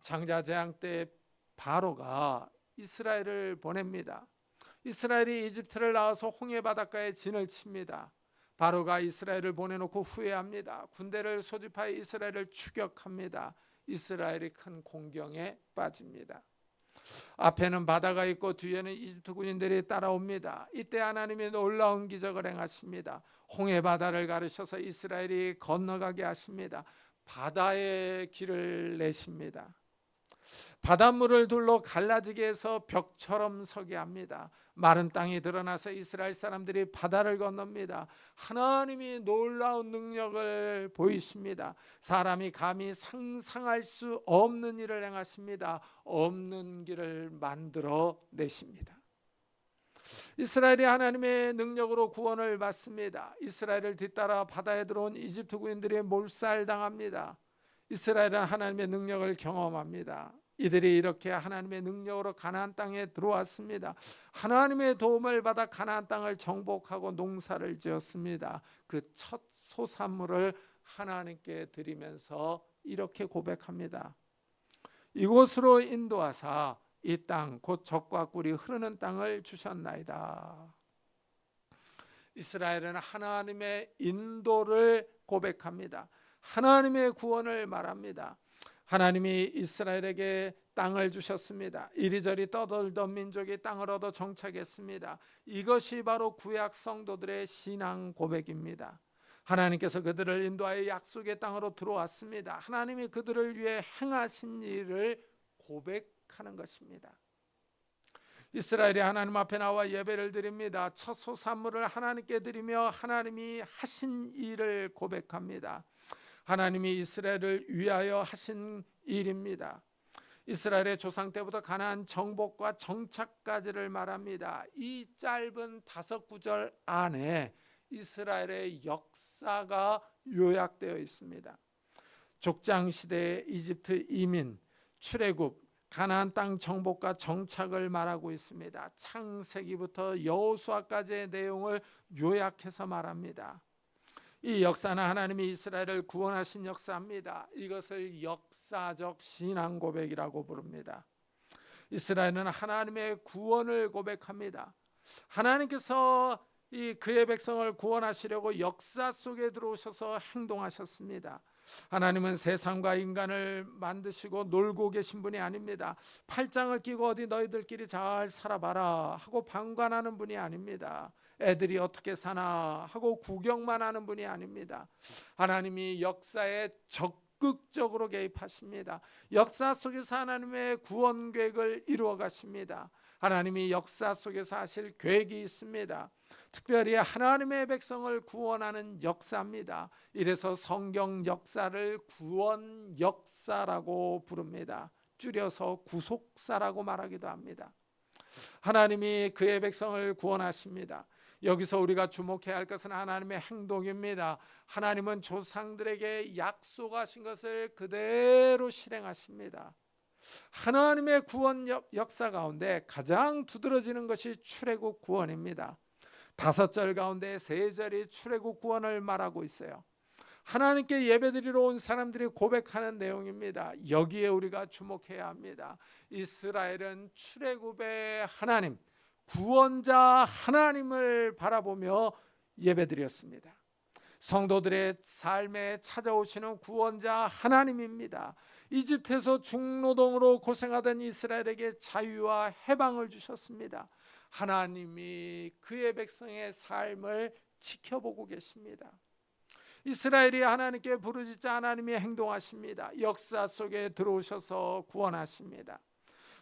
장자 재앙 때 바로가 이스라엘을 보냅니다. 이스라엘이 이집트를 나와서 홍해 바닷가에 진을 칩니다. 바로가 이스라엘을 보내놓고 후회합니다. 군대를 소집하여 이스라엘을 추격합니다. 이스라엘이 큰 공경에 빠집니다. 앞에는 바다가 있고 뒤에는 이집트 군인들이 따라옵니다. 이때 하나님이 놀라운 기적을 행하십니다. 홍해 바다를 가르셔서 이스라엘이 건너가게 하십니다. 바다의 길을 내십니다. 바닷물을 둘러 갈라지게 해서 벽처럼 서게 합니다. 마른 땅이 드러나서 이스라엘 사람들이 바다를 건넙니다. 하나님이 놀라운 능력을 보이십니다. 사람이 감히 상상할 수 없는 일을 행하십니다. 없는 길을 만들어 내십니다. 이스라엘이 하나님의 능력으로 구원을 받습니다. 이스라엘을 뒤따라 바다에 들어온 이집트 군인들이 몰살당합니다. 이스라엘은 하나님의 능력을 경험합니다. 이들이 이렇게 하나님의 능력으로 가나안 땅에 들어왔습니다. 하나님의 도움을 받아 가나안 땅을 정복하고 농사를 지었습니다. 그 첫 소산물을 하나님께 드리면서 이렇게 고백합니다. 이곳으로 인도하사 이 땅 곧 젖과 꿀이 흐르는 땅을 주셨나이다. 이스라엘은 하나님의 인도를 고백합니다. 하나님의 구원을 말합니다. 하나님이 이스라엘에게 땅을 주셨습니다. 이리저리 떠돌던 민족이 땅을 얻어 정착했습니다. 이것이 바로 구약 성도들의 신앙 고백입니다. 하나님께서 그들을 인도하여 약속의 땅으로 들어왔습니다. 하나님이 그들을 위해 행하신 일을 고백하는 것입니다. 이스라엘이 하나님 앞에 나와 예배를 드립니다. 첫 소산물을 하나님께 드리며 하나님이 하신 일을 고백합니다. 하나님이 이스라엘을 위하여 하신 일입니다. 이스라엘의 조상 때부터 가나안 정복과 정착까지를 말합니다. 이 짧은 5구절 안에 이스라엘의 역사가 요약되어 있습니다. 족장 시대의 이집트 이민, 출애굽, 가나안 땅 정복과 정착을 말하고 있습니다. 창세기부터 여호수아까지의 내용을 요약해서 말합니다. 이 역사는 하나님이 이스라엘을 구원하신 역사입니다. 이것을 역사적 신앙 고백이라고 부릅니다. 이스라엘은 하나님의 구원을 고백합니다. 하나님께서 그의 백성을 구원하시려고 역사 속에 들어오셔서 행동하셨습니다. 하나님은 세상과 인간을 만드시고 놀고 계신 분이 아닙니다. 팔짱을 끼고 어디 너희들끼리 잘 살아봐라 하고 방관하는 분이 아닙니다. 애들이 어떻게 사나 하고 구경만 하는 분이 아닙니다. 하나님이 역사에 적극적으로 개입하십니다. 역사 속에서 하나님의 구원 계획을 이루어 가십니다. 하나님이 역사 속에서 하실 계획이 있습니다. 특별히 하나님의 백성을 구원하는 역사입니다. 이래서 성경 역사를 구원 역사라고 부릅니다. 줄여서 구속사라고 말하기도 합니다. 하나님이 그의 백성을 구원하십니다. 여기서 우리가 주목해야 할 것은 하나님의 행동입니다. 하나님은 조상들에게 약속하신 것을 그대로 실행하십니다. 하나님의 구원 역사 가운데 가장 두드러지는 것이 출애굽 구원입니다. 5절 가운데 3절이 출애굽 구원을 말하고 있어요. 하나님께 예배드리러 온 사람들이 고백하는 내용입니다. 여기에 우리가 주목해야 합니다. 이스라엘은 출애굽의 하나님, 구원자 하나님을 바라보며 예배드렸습니다. 성도들의 삶에 찾아오시는 구원자 하나님입니다. 이집트에서 중노동으로 고생하던 이스라엘에게 자유와 해방을 주셨습니다. 하나님이 그의 백성의 삶을 지켜보고 계십니다. 이스라엘이 하나님께 부르짖자 하나님이 행동하십니다. 역사 속에 들어오셔서 구원하십니다.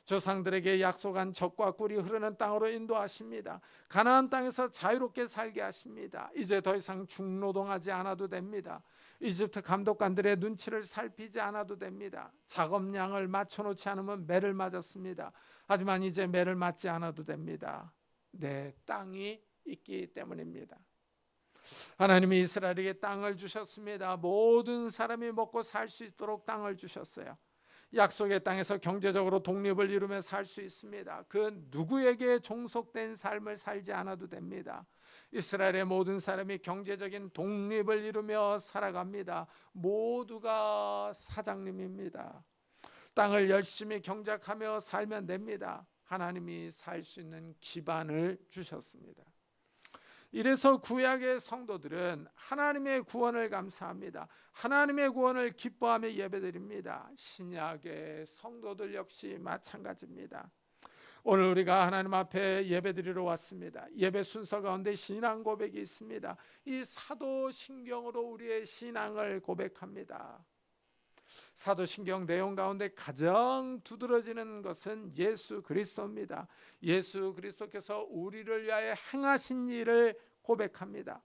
조상들에게 약속한 젖과 꿀이 흐르는 땅으로 인도하십니다. 가나안 땅에서 자유롭게 살게 하십니다. 이제 더 이상 중노동하지 않아도 됩니다. 이집트 감독관들의 눈치를 살피지 않아도 됩니다. 작업량을 맞춰놓지 않으면 매를 맞았습니다. 하지만 이제 매를 맞지 않아도 됩니다. 내 땅이 있기 때문입니다. 하나님이 이스라엘에게 땅을 주셨습니다. 모든 사람이 먹고 살 수 있도록 땅을 주셨어요. 약속의 땅에서 경제적으로 독립을 이루며 살 수 있습니다. 그 누구에게 종속된 삶을 살지 않아도 됩니다. 이스라엘의 모든 사람이 경제적인 독립을 이루며 살아갑니다. 모두가 사장님입니다. 땅을 열심히 경작하며 살면 됩니다. 하나님이 살 수 있는 기반을 주셨습니다. 이래서 구약의 성도들은 하나님의 구원을 감사합니다. 하나님의 구원을 기뻐하며 예배드립니다. 신약의 성도들 역시 마찬가지입니다. 오늘 우리가 하나님 앞에 예배드리러 왔습니다. 예배 순서 가운데 신앙 고백이 있습니다. 이 사도신경으로 우리의 신앙을 고백합니다. 사도신경 내용 가운데 가장 두드러지는 것은 예수 그리스도입니다. 예수 그리스도께서 우리를 위하여 행하신 일을 고백합니다.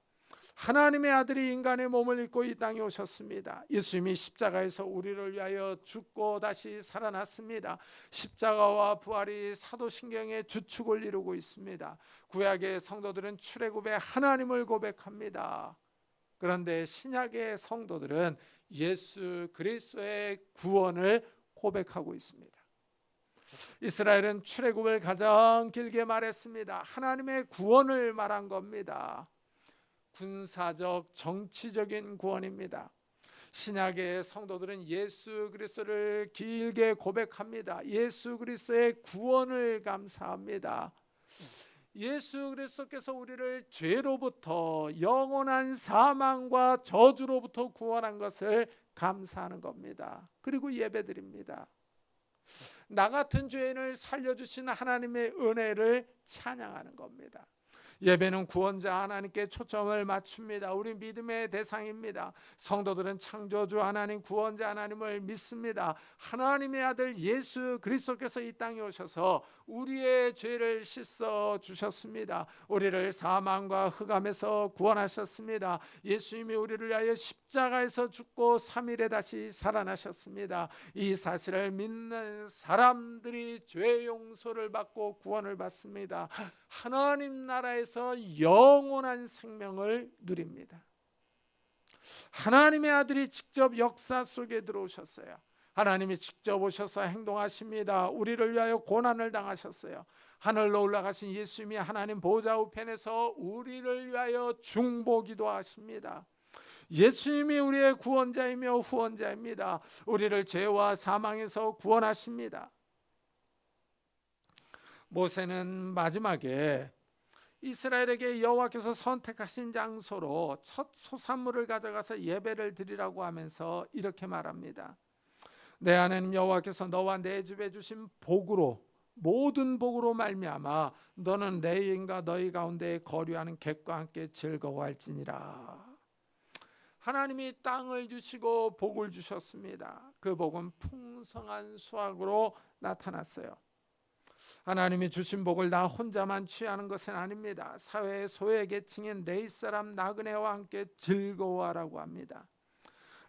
하나님의 아들이 인간의 몸을 입고 이 땅에 오셨습니다. 예수님이 십자가에서 우리를 위하여 죽고 다시 살아났습니다. 십자가와 부활이 사도신경의 주축을 이루고 있습니다. 구약의 성도들은 출애굽의 하나님을 고백합니다. 그런데 신약의 성도들은 예수 그리스도의 구원을 고백하고 있습니다. 이스라엘은 출애굽을 가장 길게 말했습니다. 하나님의 구원을 말한 겁니다. 군사적 정치적인 구원입니다. 신약의 성도들은 예수 그리스도를 길게 고백합니다. 예수 그리스도의 구원을 감사합니다. 예수 그리스도께서 우리를 죄로부터 영원한 사망과 저주로부터 구원한 것을 감사하는 겁니다. 그리고 예배드립니다. 나 같은 죄인을 살려주신 하나님의 은혜를 찬양하는 겁니다. 예배는 구원자 하나님께 초점을 맞춥니다. 우리 믿음의 대상입니다. 성도들은 창조주 하나님, 구원자 하나님을 믿습니다. 하나님의 아들 예수 그리스도께서 이 땅에 오셔서 우리의 죄를 씻어 주셨습니다. 우리를 사망과 흑암에서 구원하셨습니다. 예수님이 우리를 위하여 십자가에서 죽고 3일에 다시 살아나셨습니다. 이 사실을 믿는 사람들이 죄 용서를 받고 구원을 받습니다. 하나님 나라에서 영원한 생명을 누립니다. 하나님의 아들이 직접 역사 속에 들어오셨어요. 하나님이 직접 오셔서 행동하십니다. 우리를 위하여 고난을 당하셨어요. 하늘로 올라가신 예수님이 하나님 보좌 우편에서 우리를 위하여 중보기도 하십니다. 예수님이 우리의 구원자이며 후원자입니다. 우리를 죄와 사망에서 구원하십니다. 모세는 마지막에 이스라엘에게 여호와께서 선택하신 장소로 첫 소산물을 가져가서 예배를 드리라고 하면서 이렇게 말합니다. 내 하나님 여호와께서 너와 내 집에 주신 복으로, 모든 복으로 말미암아 너는 내 인과 너희 가운데 거류하는 객과 함께 즐거워할지니라. 하나님이 땅을 주시고 복을 주셨습니다. 그 복은 풍성한 수확으로 나타났어요. 하나님이 주신 복을 나 혼자만 취하는 것은 아닙니다. 사회의 소외계층인 레위 사람 나그네와 함께 즐거워하라고 합니다.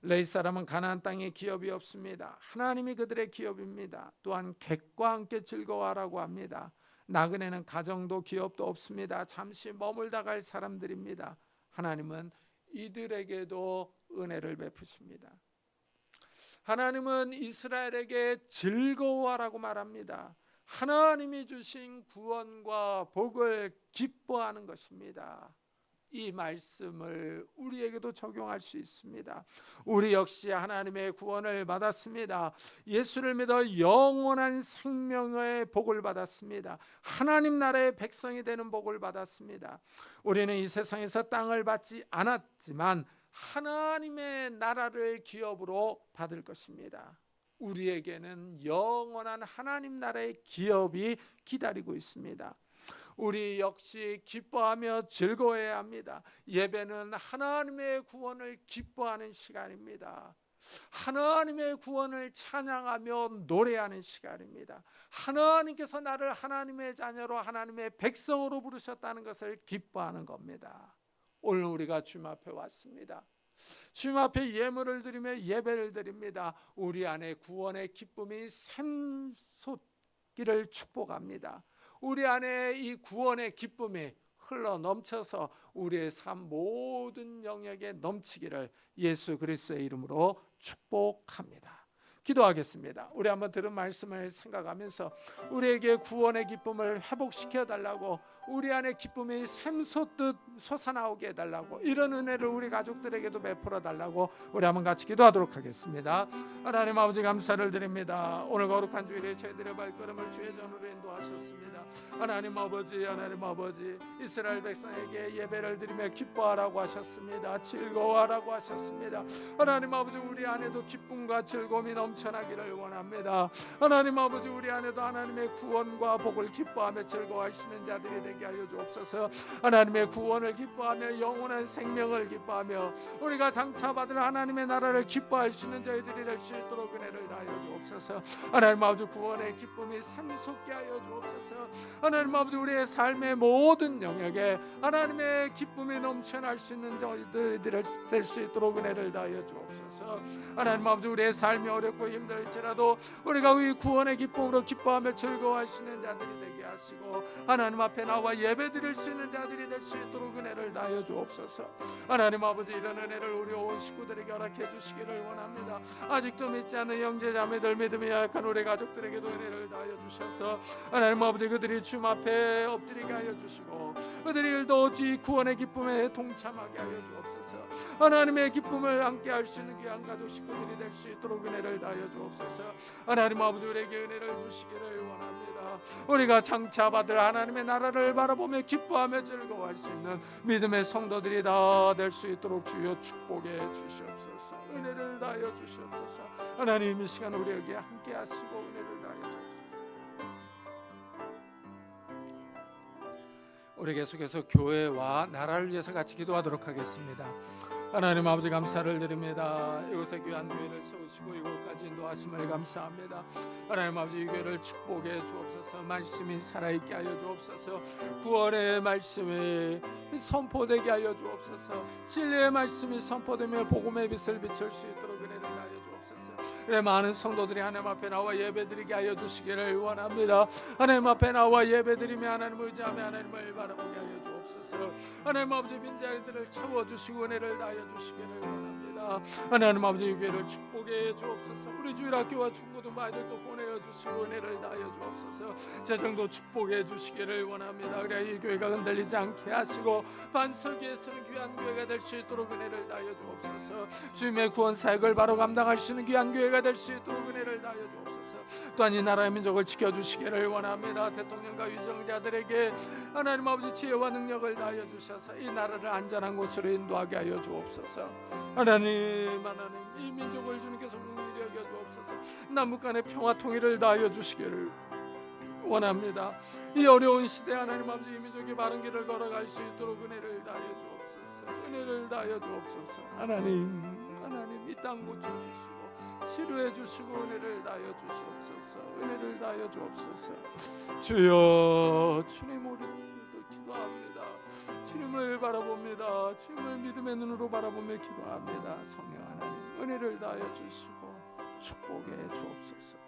레위 사람은 가나안 땅에 기업이 없습니다. 하나님이 그들의 기업입니다. 또한 객과 함께 즐거워하라고 합니다. 나그네는 가정도 기업도 없습니다. 잠시 머물다 갈 사람들입니다. 하나님은 이들에게도 은혜를 베푸십니다. 하나님은 이스라엘에게 즐거워하라고 말합니다. 하나님이 주신 구원과 복을 기뻐하는 것입니다. 이 말씀을 우리에게도 적용할 수 있습니다. 우리 역시 하나님의 구원을 받았습니다. 예수를 믿어 영원한 생명의 복을 받았습니다. 하나님 나라의 백성이 되는 복을 받았습니다. 우리는 이 세상에서 땅을 받지 않았지만 하나님의 나라를 기업으로 받을 것입니다. 우리에게는 영원한 하나님 나라의 기업이 기다리고 있습니다. 우리 역시 기뻐하며 즐거워해야 합니다. 예배는 하나님의 구원을 기뻐하는 시간입니다. 하나님의 구원을 찬양하며 노래하는 시간입니다. 하나님께서 나를 하나님의 자녀로 하나님의 백성으로 부르셨다는 것을 기뻐하는 겁니다. 오늘 우리가 주님 앞에 왔습니다. 주님 앞에 예물을 드리며 예배를 드립니다. 우리 안에 구원의 기쁨이 샘솟기를 축복합니다. 우리 안에 이 구원의 기쁨이 흘러 넘쳐서 우리의 삶 모든 영역에 넘치기를 예수 그리스도의 이름으로 축복합니다. 기도하겠습니다. 우리 한번 들은 말씀을 생각하면서 우리에게 구원의 기쁨을 회복시켜 달라고, 우리 안에 기쁨이 샘솟듯 솟아나오게 해달라고, 이런 은혜를 우리 가족들에게도 베풀어 달라고 우리 한번 같이 기도하도록 하겠습니다. 하나님 아버지 감사를 드립니다. 오늘 거룩한 주일에 저희들의 발걸음을 주의 전으로 인도하셨습니다. 하나님 아버지 이스라엘 백성에게 예배를 드리며 기뻐하라고 하셨습니다. 즐거워하라고 하셨습니다. 하나님 아버지 우리 안에도 기쁨과 즐거움이 넘쳐나기를 원합니다. 하나님 아버지 우리 안에도 하나님의 구원과 복을 기뻐하며 즐거워할 수 있는 자들이 되게 하여 주옵소서. 하나님의 구원을 기뻐하며 영원한 생명을 기뻐하며 우리가 장차 받을 하나님의 나라를 기뻐할 수 있는 저희들이 될 수 있도록 은혜를 다하여 주옵소서. 하나님 아버지 구원의 기쁨이 샘솟게 하여 주옵소서. 하나님 아버지 우리의 삶의 모든 영역에 하나님의 기쁨이 넘쳐날 수 있는 저희들이 될 수 있도록 은혜를 다하여 주옵소서. 하나님 아버지 우리의 삶이 어렵고 힘들지라도 우리가 이 구원의 기쁨으로 기뻐하며 즐거워할 수 있는 자들이 되게 하시고 하나님 앞에 나와 예배드릴 수 있는 자들이 될 수 있도록 은혜를 다하여 주옵소서. 하나님 아버지 이런 은혜를 우리 온 식구들에게 허락해 주시기를 원합니다. 아직도 믿지 않는 형제자매들, 믿음이 약한 우리 가족들에게도 은혜를 다하여 주셔서 하나님 아버지 그들이 주님 앞에 엎드리게 하여 주시고 그들도 주 구원의 기쁨에 동참하게 하여 주옵소서. 하나님의 기쁨을 함께 할 수 있는 귀한 가족 식구들이 될 수 있도록 은혜를 다하여 다하여 주옵소서. 하나님 아버지, 우리에게 은혜를 주시기를 원합니다. 우리가 장차 받을 하나님의 나라를 바라보며 기뻐하며 즐거워할 수 있는 믿음의 성도들이 다 될 수 있도록 주여 축복해 주시옵소서. 은혜를 다하여 주시옵소서. 하나님, 이 시간 우리에게 함께 하시고 은혜를 다하여 주옵소서. 우리 계속해서 교회와 나라를 위해서 같이 기도하도록 하겠습니다. 하나님 아버지, 감사를 드립니다. 이곳에 귀한 교회를 세우시고 이곳까지 인도하심을 감사합니다. 하나님 아버지, 이 교회를 축복해 주옵소서. 말씀이 살아있게 하여 주옵소서. 구원의 말씀이 선포되게 하여 주옵소서. 진리의 말씀이 선포되며 복음의 빛을 비출 수 있도록 은혜를 하여 주옵소서. 그래, 많은 성도들이 하나님 앞에 나와 예배드리게 하여 주시기를 원합니다. 하나님 앞에 나와 예배드리며 하나님을 의지하며 하나님을 바라보게 하여 주옵소서. 하나님 아버지, 빈자리들을 채워주시고 은혜를 다하여 주시기를 원합니다. 하나님 아버지, 이 교회를 축복해 주옵소서. 우리 주일학교와 중고등 아이들도 보내어 주시고 은혜를 다하여 주옵소서. 재정도 축복해 주시기를 원합니다. 그래, 이 교회가 흔들리지 않게 하시고 반석위에서는 귀한 교회가 될 수 있도록 은혜를 다하여 주옵소서. 주님의 구원 사역을 바로 감당할 수 있는 귀한 교회가 될 수 있도록 은혜를 다하여 주옵소서. 또한 이 나라의 민족을 지켜주시기를 원합니다. 대통령과 위정자들에게 하나님 아버지 지혜와 능력을 다하여 주셔서 이 나라를 안전한 곳으로 인도하게 하여 주옵소서. 하나님, 이 민족을 주님께서 긍휼히 여겨 주옵소서. 남북 간의 평화 통일을 다하여 주시기를 원합니다. 이 어려운 시대 하나님 아버지, 이 민족이 바른 길을 걸어갈 수 있도록 은혜를 다하여 주옵소서. 은혜를 다하여 주옵소서. 하나님, 이 땅 고쳐주시고 치료해 주시고 은혜를 다하여 주시옵소서. 은혜를 다하여 주옵소서. 주여, 주님, 우리도 기도합니다. 주님을 바라봅니다. 주님을 믿음의 눈으로 바라보며 기도합니다. 성령 하나님, 은혜를 다하여 주시고 축복해 주옵소서.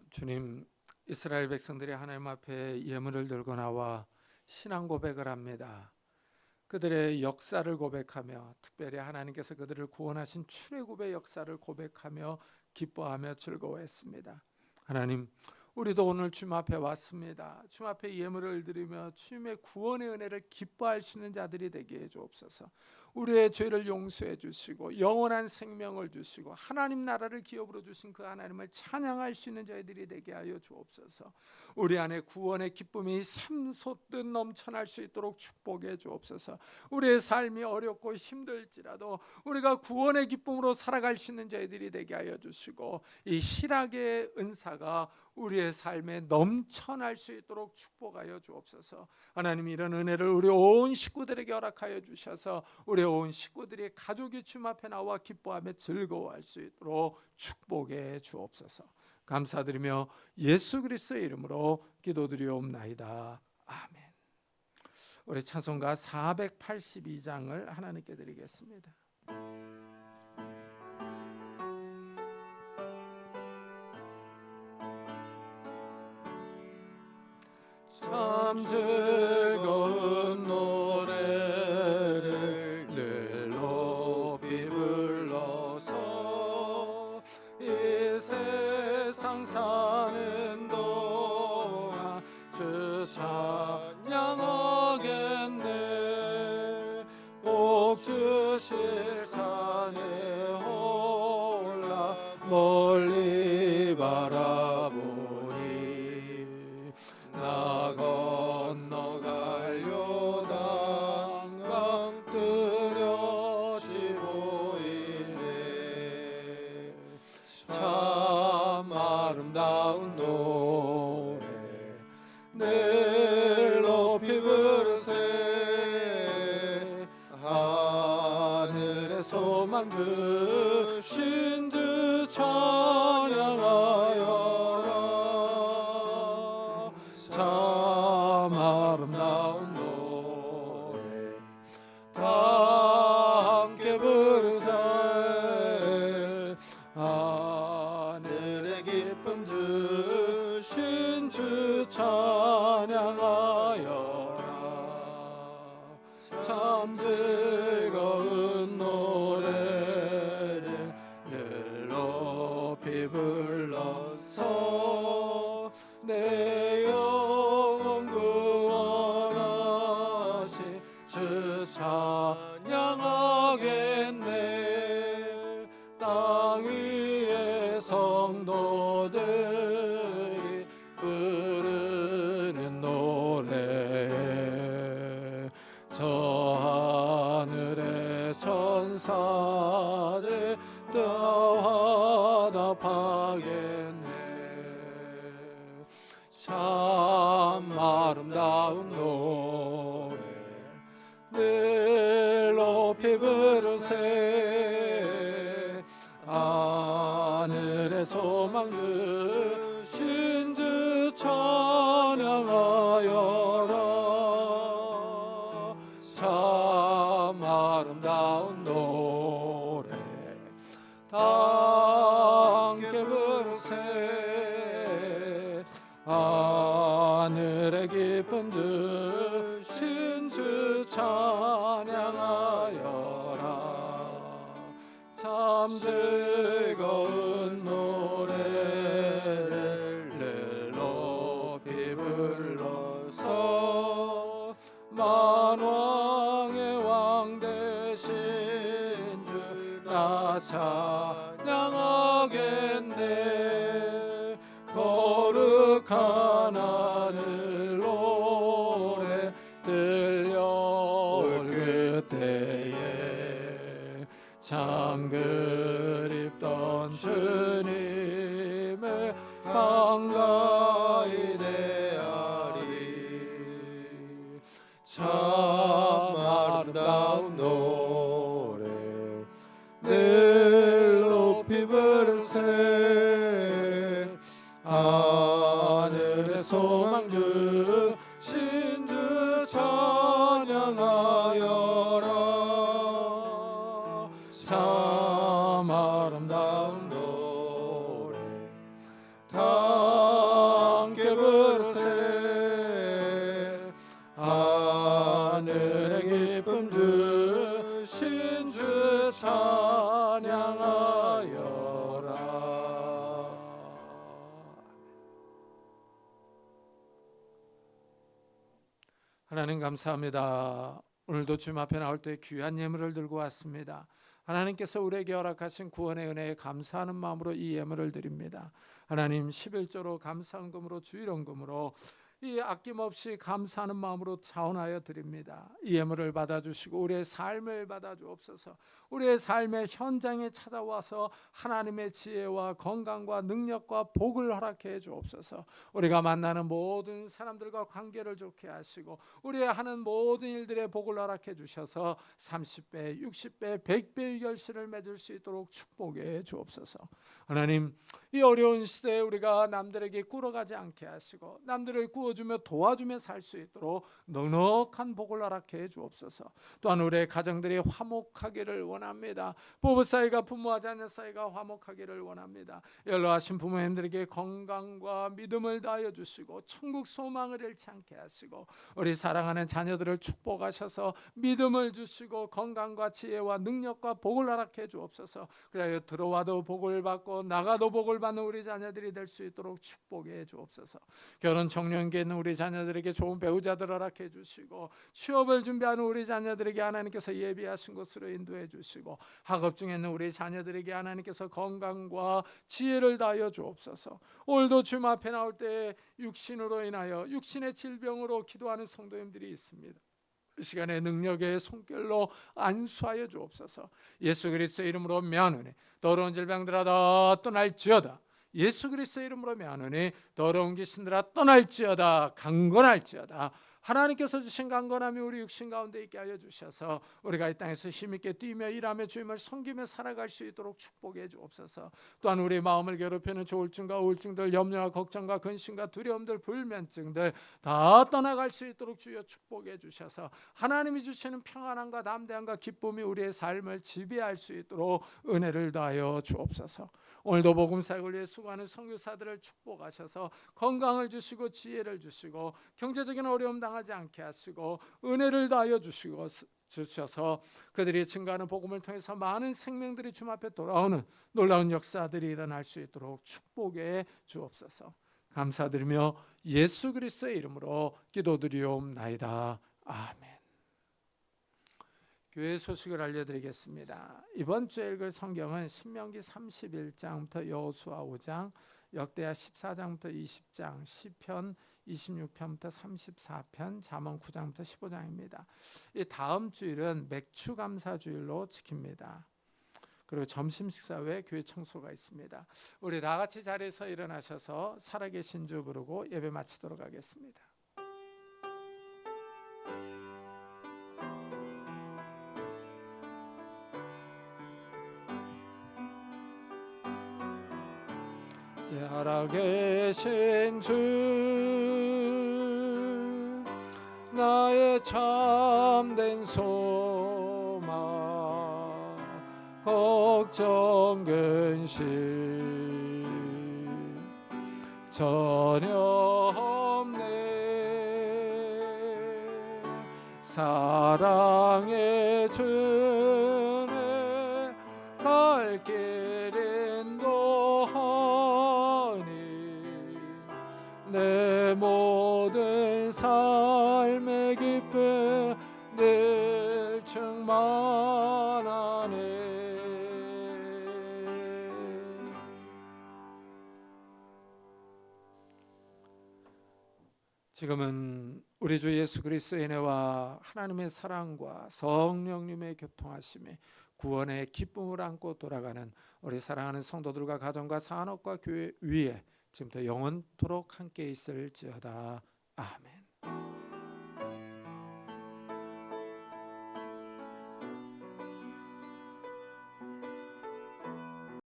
주님, 이스라엘 백성들이 하나님 앞에 예물을 들고 나와 신앙 고백을 합니다. 그들의 역사를 고백하며, 특별히 하나님께서 그들을 구원하신 출애굽의 역사를 고백하며 기뻐하며 즐거워했습니다. 하나님, 우리도 오늘 주님 앞에 왔습니다. 주님 앞에 예물을 드리며 주님의 구원의 은혜를 기뻐할 수 있는 자들이 되게 해 주옵소서. 우리의 죄를 용서해 주시고 영원한 생명을 주시고 하나님 나라를 기업으로 주신 그 하나님을 찬양할 수 있는 자들이 되게 하여 주옵소서. 우리 안에 구원의 기쁨이 샘솟듯 넘쳐날 수 있도록 축복해 주옵소서. 우리의 삶이 어렵고 힘들지라도 우리가 구원의 기쁨으로 살아갈 수 있는 자들이 되게 하여 주시고 이 희락의 은사가 우리의 삶에 넘쳐날 수 있도록 축복하여 주옵소서. 하나님, 이런 은혜를 우리 온 식구들에게 허락하여 주셔서 우리 온 식구들이 가족이 주님 앞에 나와 기뻐하며 즐거워할 수 있도록 축복해 주옵소서. 감사드리며 예수 그리스도의 이름으로 기도드리옵나이다. 아멘. 우리 찬송가 482장을 하나님께 드리겠습니다. 참 즐거운 노래를 늘 높이 불러서 이 세상 사는 동안 주 찬양하겠네. 꼭 주실 산에 올라 멀리 바라보니 나 건너가려다 강 뚜렷이 보이네. 참 아름다운 노래 늘 높이 부르세. 하늘의 소망 주신 주 찬양하여라. 참 아름다운 노래 다 함께 부르세. 하늘의 기쁨 주신 주 찬양하여라. 참 즐거운 노래를 늘 높이 불러서 내 영혼 구원하라. 기쁨 주신 주 찬양하여라. 참 즐거운 노래를 늘 높이 불러서 만왕의 왕 되신 주 나 찬양하겠네. 거룩한 하늘 노래 들려올 그때에 참 그립던 주님을 반가이 대하리. 참 아름다운 노래 늘 높이 부르세. 하늘의 소망 주신 주 찬양하여라. 참 아름다운 노래 다 함께 부르세. 하늘의 기쁨 주신 주 찬양하여라. 하나님 감사합니다. 오늘도 주님 앞에 나올 때 귀한 예물을 들고 왔습니다. 하나님께서 우리에게 허락하신 구원의 은혜에 감사하는 마음으로 이 예물을 드립니다. 하나님 11조로 감사헌금으로 주일헌금으로 이 아낌없이 감사하는 마음으로 자원하여 드립니다. 이 예물을 받아주시고 우리의 삶을 받아주옵소서. 우리의 삶의 현장에 찾아와서 하나님의 지혜와 건강과 능력과 복을 허락해 주옵소서. 우리가 만나는 모든 사람들과 관계를 좋게 하시고 우리의 하는 모든 일들의 복을 허락해 주셔서 30배, 60배, 100배의 결실을 맺을 수 있도록 축복해 주옵소서. 하나님, 이 어려운 시대에 우리가 남들에게 꿇어가지 않게 하시고 남들을 구워주며 도와주며 살 수 있도록 넉넉한 복을 허락해 주옵소서. 또한 우리의 가정들이 화목하기를 원합니다. 부부 사이가 부모와 자녀 사이가 화목하기를 원합니다. 연로하신 부모님들에게 건강과 믿음을 다하여 주시고 천국 소망을 잃지 않게 하시고 우리 사랑하는 자녀들을 축복하셔서 믿음을 주시고 건강과 지혜와 능력과 복을 허락해 주옵소서. 그래야 들어와도 복을 받고 나가도 복을 받는 우리 자녀들이 될 수 있도록 축복해 주옵소서. 결혼 청년기에 있는 우리 자녀들에게 좋은 배우자들 허락해 주시고 취업을 준비하는 우리 자녀들에게 하나님께서 예비하신 곳으로 인도해 주시고 학업 중에 있는 우리 자녀들에게 하나님께서 건강과 지혜를 다하여 주옵소서. 오늘도 주님 앞에 나올 때 육신으로 인하여 육신의 질병으로 기도하는 성도님들이 있습니다. 이 시간에 능력의 손길로 안수하여 주옵소서. 예수 그리스도의 이름으로 명하노니 더러운 질병들아 다 떠날지어다. 예수 그리스도의 이름으로 명하노니 더러운 귀신들아 떠날지어다. 강건할지어다. 하나님께서 주신 강건함이 우리 육신 가운데 있게 하여 주셔서 우리가 이 땅에서 힘있게 뛰며 일하며 주님을 섬기며 살아갈 수 있도록 축복해 주옵소서. 또한 우리 마음을 괴롭히는 조울증과 우울증들, 염려와 걱정과 근심과 두려움들, 불면증들 다 떠나갈 수 있도록 주여 축복해 주셔서 하나님이 주시는 평안함과 담대함과 기쁨이 우리의 삶을 지배할 수 있도록 은혜를 다하여 주옵소서. 오늘도 복음 사역을 위해 수고하는 선교사들을 축복하셔서 건강을 주시고 지혜를 주시고 경제적인 어려움 당하지 않게 하시고 은혜를 다하여 주셔서 그들이 증거하는 복음을 통해서 많은 생명들이 주님 앞에 돌아오는 놀라운 역사들이 일어날 수 있도록 축복해 주옵소서. 감사드리며 예수 그리스도의 이름으로 기도드리옵나이다. 아멘. 교회 소식을 알려드리겠습니다. 이번 주에 읽을 성경은 신명기 31장부터 여호수아 5장, 역대하 14장부터 20장, 시편 26편부터 34편, 잠언 9장부터 15장입니다. 이 다음 주일은 맥주 감사 주일로 지킵니다. 그리고 점심 식사 후에 교회 청소가 있습니다. 우리 다 같이 자리에서 일어나셔서 살아계신 주 부르고 예배 마치도록 하겠습니다. 살아계신 주 나의 참된 소망 걱정 근심 전혀 없네. 사랑의 주님 발길 인도하니 내 모든 삶의 기쁨 늘 충만하네. 지금은 우리 주 예수 그리스도의 은혜와 하나님의 사랑과 성령님의 교통하심에 구원의 기쁨을 안고 돌아가는 우리 사랑하는 성도들과 가정과 산업과 교회 위에 지금부터 영원토록 함께 있을지어다. 아멘.